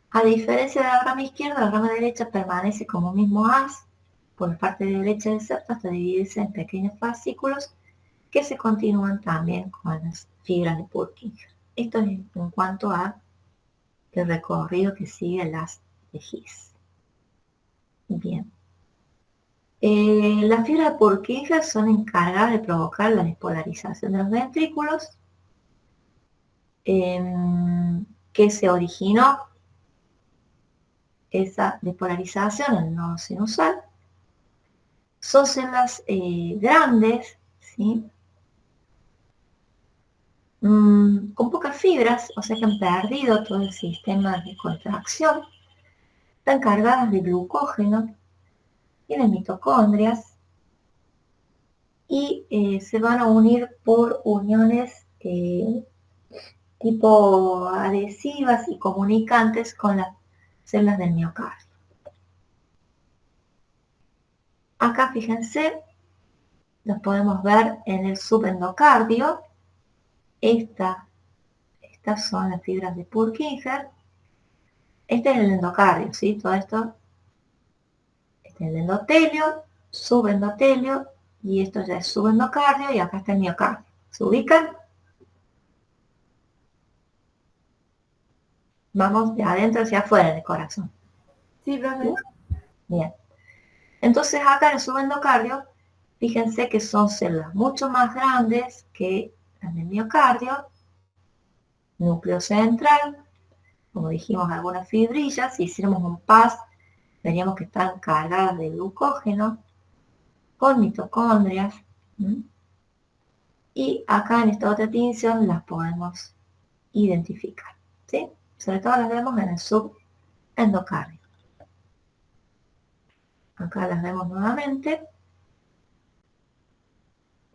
[SPEAKER 1] A diferencia de la rama izquierda, la rama derecha permanece como mismo haz por la parte derecha del septo hasta dividirse en pequeños fascículos que se continúan también con las fibras de Purkinje. Esto es en cuanto a el recorrido que siguen las de His. Bien. Las fibras de Purkinje son encargadas de provocar la despolarización de los ventrículos que se originó esa despolarización en el nodo sinusal. Son células grandes, ¿sí? Con pocas fibras, o sea que han perdido todo el sistema de contracción. Están cargadas de glucógeno, tienen mitocondrias y se van a unir por uniones tipo adhesivas y comunicantes con las células del miocardio. Acá fíjense, los podemos ver en el subendocardio. Estas son las fibras de Purkinje. Este es el endocardio, ¿sí? Todo esto, este es el endotelio, subendotelio, y esto ya es subendocardio, y acá está el miocardio. ¿Se ubican? Vamos de adentro hacia afuera del corazón.
[SPEAKER 6] Sí, profe.
[SPEAKER 1] Bien. Entonces acá en el subendocardio, fíjense que son células mucho más grandes que las del miocardio, núcleo central, como dijimos, algunas fibrillas. Si hiciéramos un PAS, veríamos que están cargadas de glucógeno, con mitocondrias. Y acá en esta otra tinción las podemos identificar, ¿sí? Sobre todo las vemos en el subendocardio. Acá las vemos nuevamente.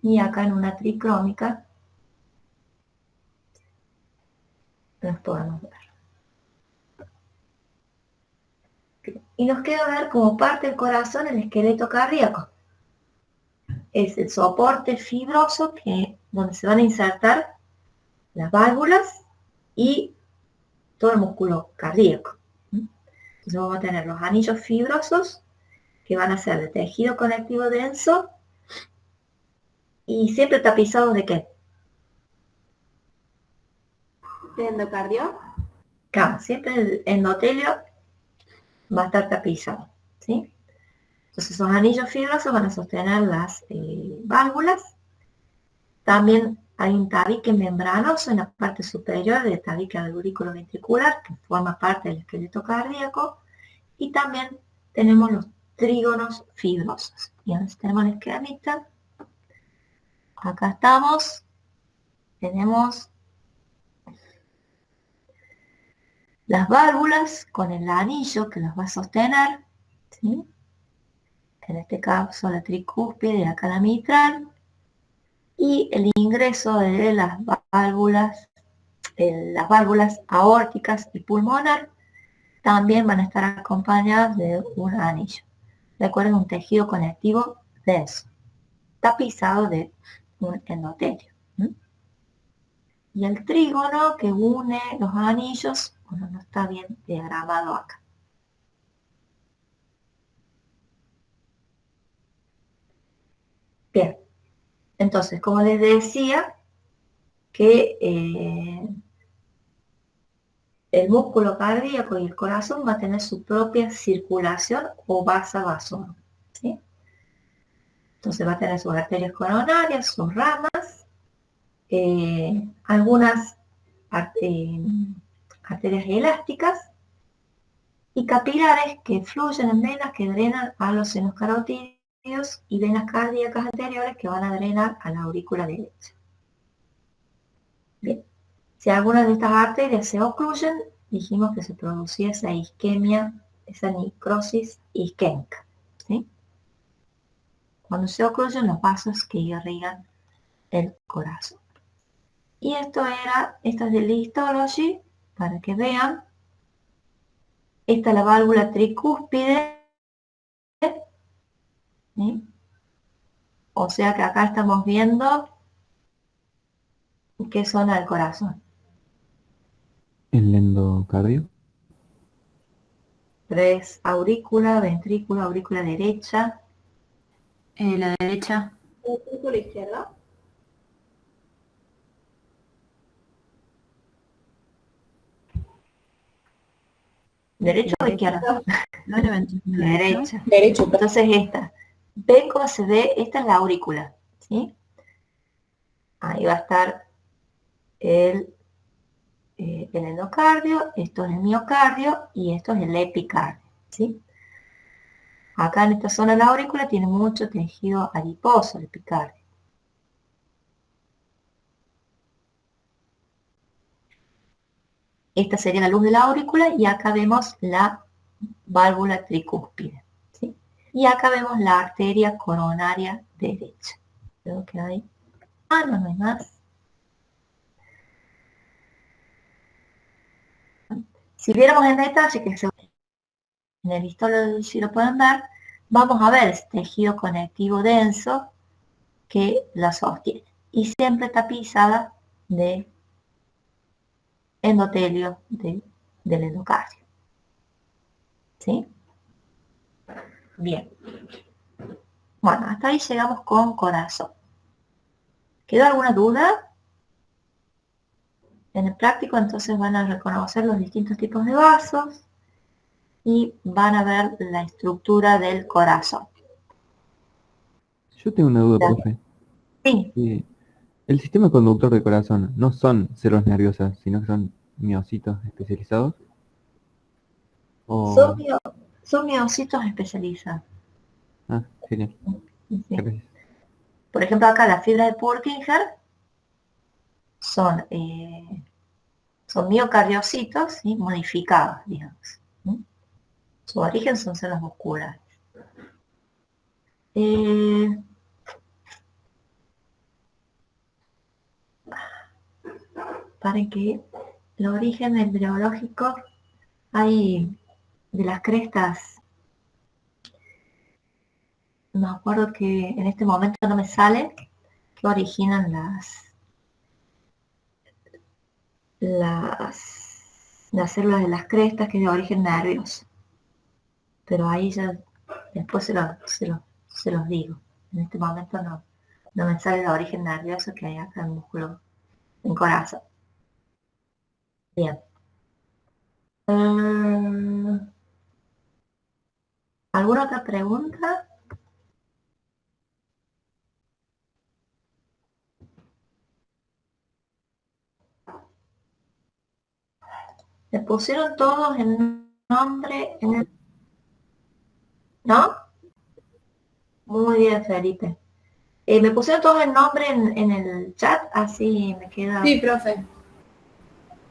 [SPEAKER 1] Y acá en una tricrómica las podemos ver. Y nos queda ver como parte del corazón el esqueleto cardíaco. Es el soporte fibroso donde se van a insertar las válvulas y todo el músculo cardíaco. Entonces vamos a tener los anillos fibrosos que van a ser de tejido conectivo denso y siempre tapizados ¿de qué?
[SPEAKER 6] ¿De endocardio?
[SPEAKER 1] Claro, siempre el endotelio va a estar tapizado, ¿sí? Entonces esos anillos fibrosos van a sostener las válvulas. También hay un tabique membranoso en la parte superior del tabique aurículo ventricular, que forma parte del esqueleto cardíaco. Y también tenemos los trígonos fibrosos. Y ahora tenemos el esquemita. Acá estamos. Tenemos las válvulas con el anillo que las va a sostener, ¿sí? En este caso la tricúspide y acá la mitral. Y el ingreso de las válvulas aórticas y pulmonar también van a estar acompañadas de un anillo. Recuerden, un tejido conectivo denso, tapizado de un endotelio. Y el trígono que une los anillos, bueno, no está bien diagramado acá. Bien, entonces, como les decía, que el músculo cardíaco y el corazón va a tener su propia circulación o vasa vasorum, ¿sí? Entonces va a tener sus arterias coronarias, sus ramas, algunas arterias elásticas y capilares que fluyen en venas que drenan a los senos carotídeos y venas cardíacas anteriores que van a drenar a la aurícula derecha. Bien, si algunas de estas arterias se ocluyen, dijimos que se producía esa isquemia, esa necrosis isquémica, ¿sí? Cuando se ocluyen los vasos que irrigan el corazón. Y esta es de la histology, para que vean. Esta es la válvula tricúspide, ¿sí? O sea que acá estamos viendo qué zona del corazón.
[SPEAKER 4] El endocardio.
[SPEAKER 1] 3 aurícula, ventrícula, aurícula derecha.
[SPEAKER 5] La derecha.
[SPEAKER 6] ¿El círculo izquierdo?
[SPEAKER 1] ¿Derecho o izquierda?
[SPEAKER 5] No levantes la
[SPEAKER 1] Derecha.
[SPEAKER 6] Derecho, profe.
[SPEAKER 1] Entonces esta. ¿Ven cómo se ve? Esta es la aurícula, ¿sí? Ahí va a estar el endocardio, esto es el miocardio y esto es el epicardio, ¿sí? Acá en esta zona de la aurícula tiene mucho tejido adiposo, el epicardio. Esta sería la luz de la aurícula y acá vemos la válvula tricúspide, ¿sí? Y acá vemos la arteria coronaria derecha. Creo que hay... no hay más. Si viéramos en detalle, que en el histólogo si lo pueden ver, vamos a ver ese tejido conectivo denso que la sostiene. Y siempre tapizada de endotelio del endocardio. ¿Sí? Bien. Bueno, hasta ahí llegamos con corazón. ¿Quedó alguna duda? En el práctico entonces van a reconocer los distintos tipos de vasos y van a ver la estructura del corazón.
[SPEAKER 4] Yo tengo una duda,
[SPEAKER 1] Dale.
[SPEAKER 4] profe.
[SPEAKER 1] Sí,
[SPEAKER 4] El sistema conductor del corazón no son células nerviosas, sino que son miocitos especializados.
[SPEAKER 1] son,
[SPEAKER 4] O...
[SPEAKER 1] son miocitos especializados.
[SPEAKER 4] Ah, genial.
[SPEAKER 1] Sí.
[SPEAKER 4] Gracias.
[SPEAKER 1] Por ejemplo, acá la fibra de Purkinje son miocardiocitos, ¿sí? Modificados, digamos. ¿Sí? Su origen son células musculares. Para que el origen embriológico hay de las crestas, me acuerdo que en este momento no me sale, que originan las células de las crestas, que es de origen nervioso. Pero ahí ya después se los digo. En este momento no me sale el origen nervioso que hay acá en el músculo, en corazón. Bien. ¿Alguna otra pregunta? ¿Le pusieron todos el nombre en el... ¿No? Muy bien, Felipe. ¿Me pusieron todos el nombre en el chat? Así me queda...
[SPEAKER 3] Sí, profe.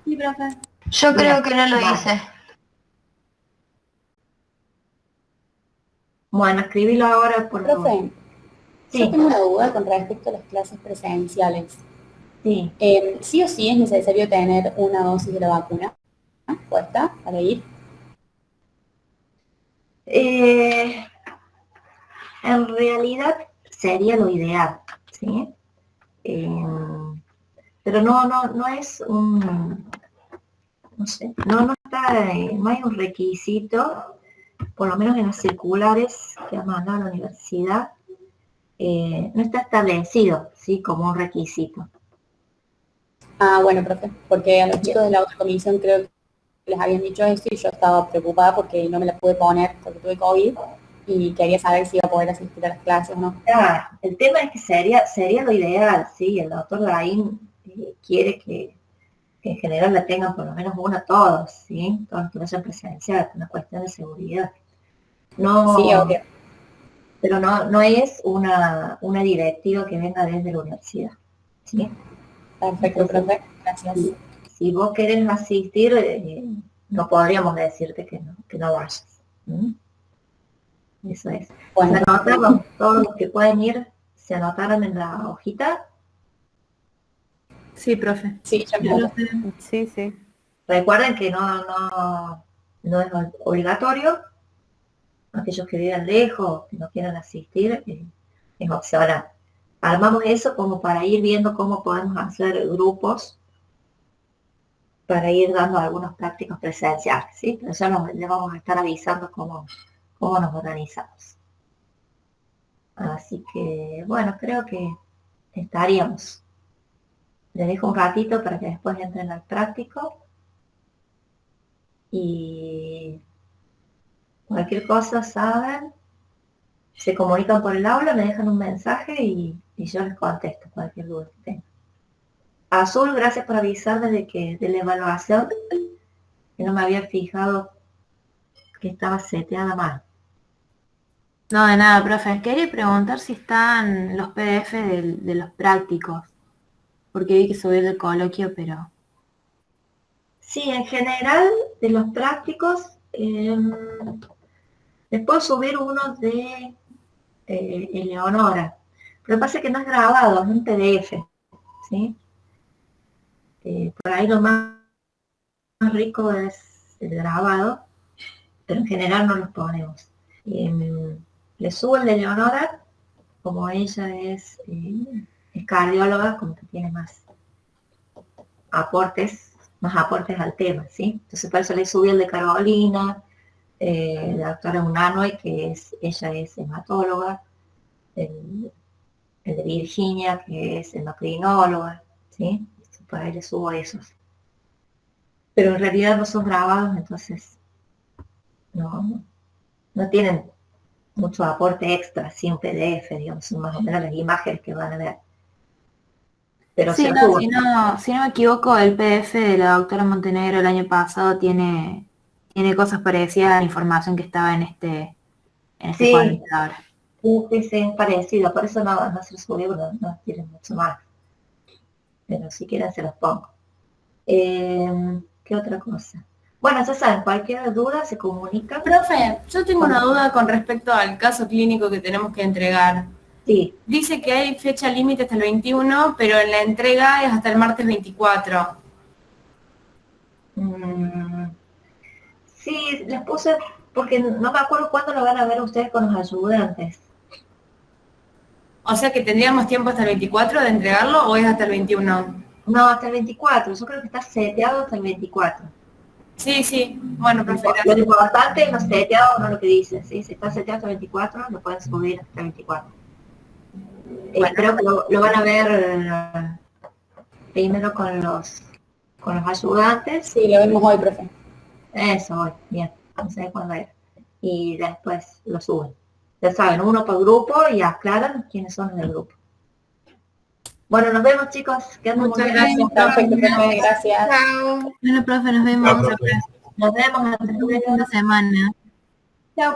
[SPEAKER 3] Sí, profe.
[SPEAKER 2] Yo
[SPEAKER 1] Bien,
[SPEAKER 2] creo que no lo
[SPEAKER 1] vale.
[SPEAKER 2] hice.
[SPEAKER 1] Bueno, escribilo ahora por favor.
[SPEAKER 8] Profe,
[SPEAKER 1] Sí,
[SPEAKER 8] yo tengo una duda con respecto a las clases presenciales.
[SPEAKER 1] sí.
[SPEAKER 8] ¿Sí o sí es necesario tener una dosis de la vacuna puesta para ir?
[SPEAKER 1] En realidad sería lo ideal, ¿sí? Pero no es un... No sé, no está, no hay un requisito, por lo menos en las circulares que ha mandado la universidad, no está establecido, ¿sí? Como un requisito.
[SPEAKER 8] Ah, bueno, profe, porque a los chicos de la otra comisión creo que les habían dicho eso y yo estaba preocupada porque no me la pude poner porque tuve COVID y quería saber si iba a poder asistir a las clases o no.
[SPEAKER 1] El tema es que sería lo ideal, ¿sí? El doctor Laín quiere que en general la tengan por lo menos una todos, ¿sí? Todos los que vayan presencial, una cuestión de seguridad. No,
[SPEAKER 8] Sí, obvio.
[SPEAKER 1] pero no es una directiva que venga desde la universidad, ¿sí?
[SPEAKER 8] Perfecto,
[SPEAKER 1] Entonces,
[SPEAKER 8] profe. Gracias.
[SPEAKER 1] si vos querés asistir, no podríamos decirte que no vayas. ¿Mm? Eso es.
[SPEAKER 8] Bueno,
[SPEAKER 1] Se anotaron, todos los que pueden ir, se anotaron en la hojita.
[SPEAKER 5] Sí, profe.
[SPEAKER 8] sí, ya me
[SPEAKER 5] Yo lo
[SPEAKER 8] anoté.
[SPEAKER 5] sé.
[SPEAKER 9] Sí, sí.
[SPEAKER 1] Recuerden que no es obligatorio. Aquellos que viven lejos, que no quieran asistir, es opcional. Armamos eso como para ir viendo cómo podemos hacer grupos para ir dando algunos prácticos presenciales, ¿sí? Pero ya les vamos a estar avisando cómo nos organizamos. Así que, bueno, creo que estaríamos. Les dejo un ratito para que después entren al práctico. Y cualquier cosa saben, se comunican por el aula, me dejan un mensaje y yo les contesto cualquier duda que tengan. Azul, gracias por avisarme de la evaluación, que no me había fijado que estaba seteada mal.
[SPEAKER 5] No, de nada, profe. Quería preguntar si están los PDF de los prácticos, porque vi que subir el coloquio, pero...
[SPEAKER 1] Sí, en general, de los prácticos, les puedo subir uno de Eleonora. Lo que pasa es que no es grabado, es un PDF, ¿sí? Por ahí lo más rico es el grabado, pero en general no los ponemos. Le subo el de Eleonora, como ella es cardióloga, como que tiene más aportes al tema, ¿sí? Entonces por eso le subí el de Carolina, la doctora Unanue, ella es hematóloga, el de Virginia, que es endocrinóloga, ¿sí? Por ahí le subo esos. Pero en realidad no son grabados, entonces no tienen mucho aporte extra, sí, un PDF, digamos, son más o menos las imágenes que van a ver. Pero
[SPEAKER 5] Sí,
[SPEAKER 1] se los
[SPEAKER 5] no,
[SPEAKER 1] subo.
[SPEAKER 5] si no me equivoco, el PDF de la doctora Montenegro el año pasado tiene cosas parecidas a la información que estaba en este
[SPEAKER 1] Sí.
[SPEAKER 5] cuadrito ahora.
[SPEAKER 1] Sí, es parecido, por eso no se los subí, no tienen mucho más. Pero si quieren se los pongo. ¿Qué otra cosa? Bueno, ya saben, cualquier duda se comunica.
[SPEAKER 9] Profe, yo tengo una duda con respecto al caso clínico que tenemos que entregar.
[SPEAKER 1] Sí.
[SPEAKER 9] Dice que hay fecha límite hasta el 21, pero en la entrega es hasta el martes 24.
[SPEAKER 1] Sí, les puse, porque no me acuerdo cuándo lo van a ver ustedes con los ayudantes.
[SPEAKER 9] O sea que tendríamos tiempo hasta el 24 de entregarlo o es hasta el 21.
[SPEAKER 1] No, hasta el 24, yo creo que está seteado hasta el 24.
[SPEAKER 9] Sí, bueno, profe,
[SPEAKER 1] Lo
[SPEAKER 9] gracias.
[SPEAKER 1] importante es no seteado, no lo que dice, ¿sí? Si está seteado hasta el 24, lo pueden subir hasta el 24.
[SPEAKER 9] Bueno.
[SPEAKER 1] Creo que lo van a ver primero con los ayudantes.
[SPEAKER 8] Sí, lo vemos hoy, profe.
[SPEAKER 1] Eso, hoy, bien, no sé cuándo era. Y después lo suben. Ya saben, uno por grupo y aclaran quiénes son en el grupo. Bueno, nos vemos, chicos.
[SPEAKER 9] Muchas gracias,
[SPEAKER 8] Perfecto, profe, gracias.
[SPEAKER 5] Bueno, profe, nos vemos.
[SPEAKER 1] Nos vemos.
[SPEAKER 5] Hasta el fin de semana.
[SPEAKER 6] Chao,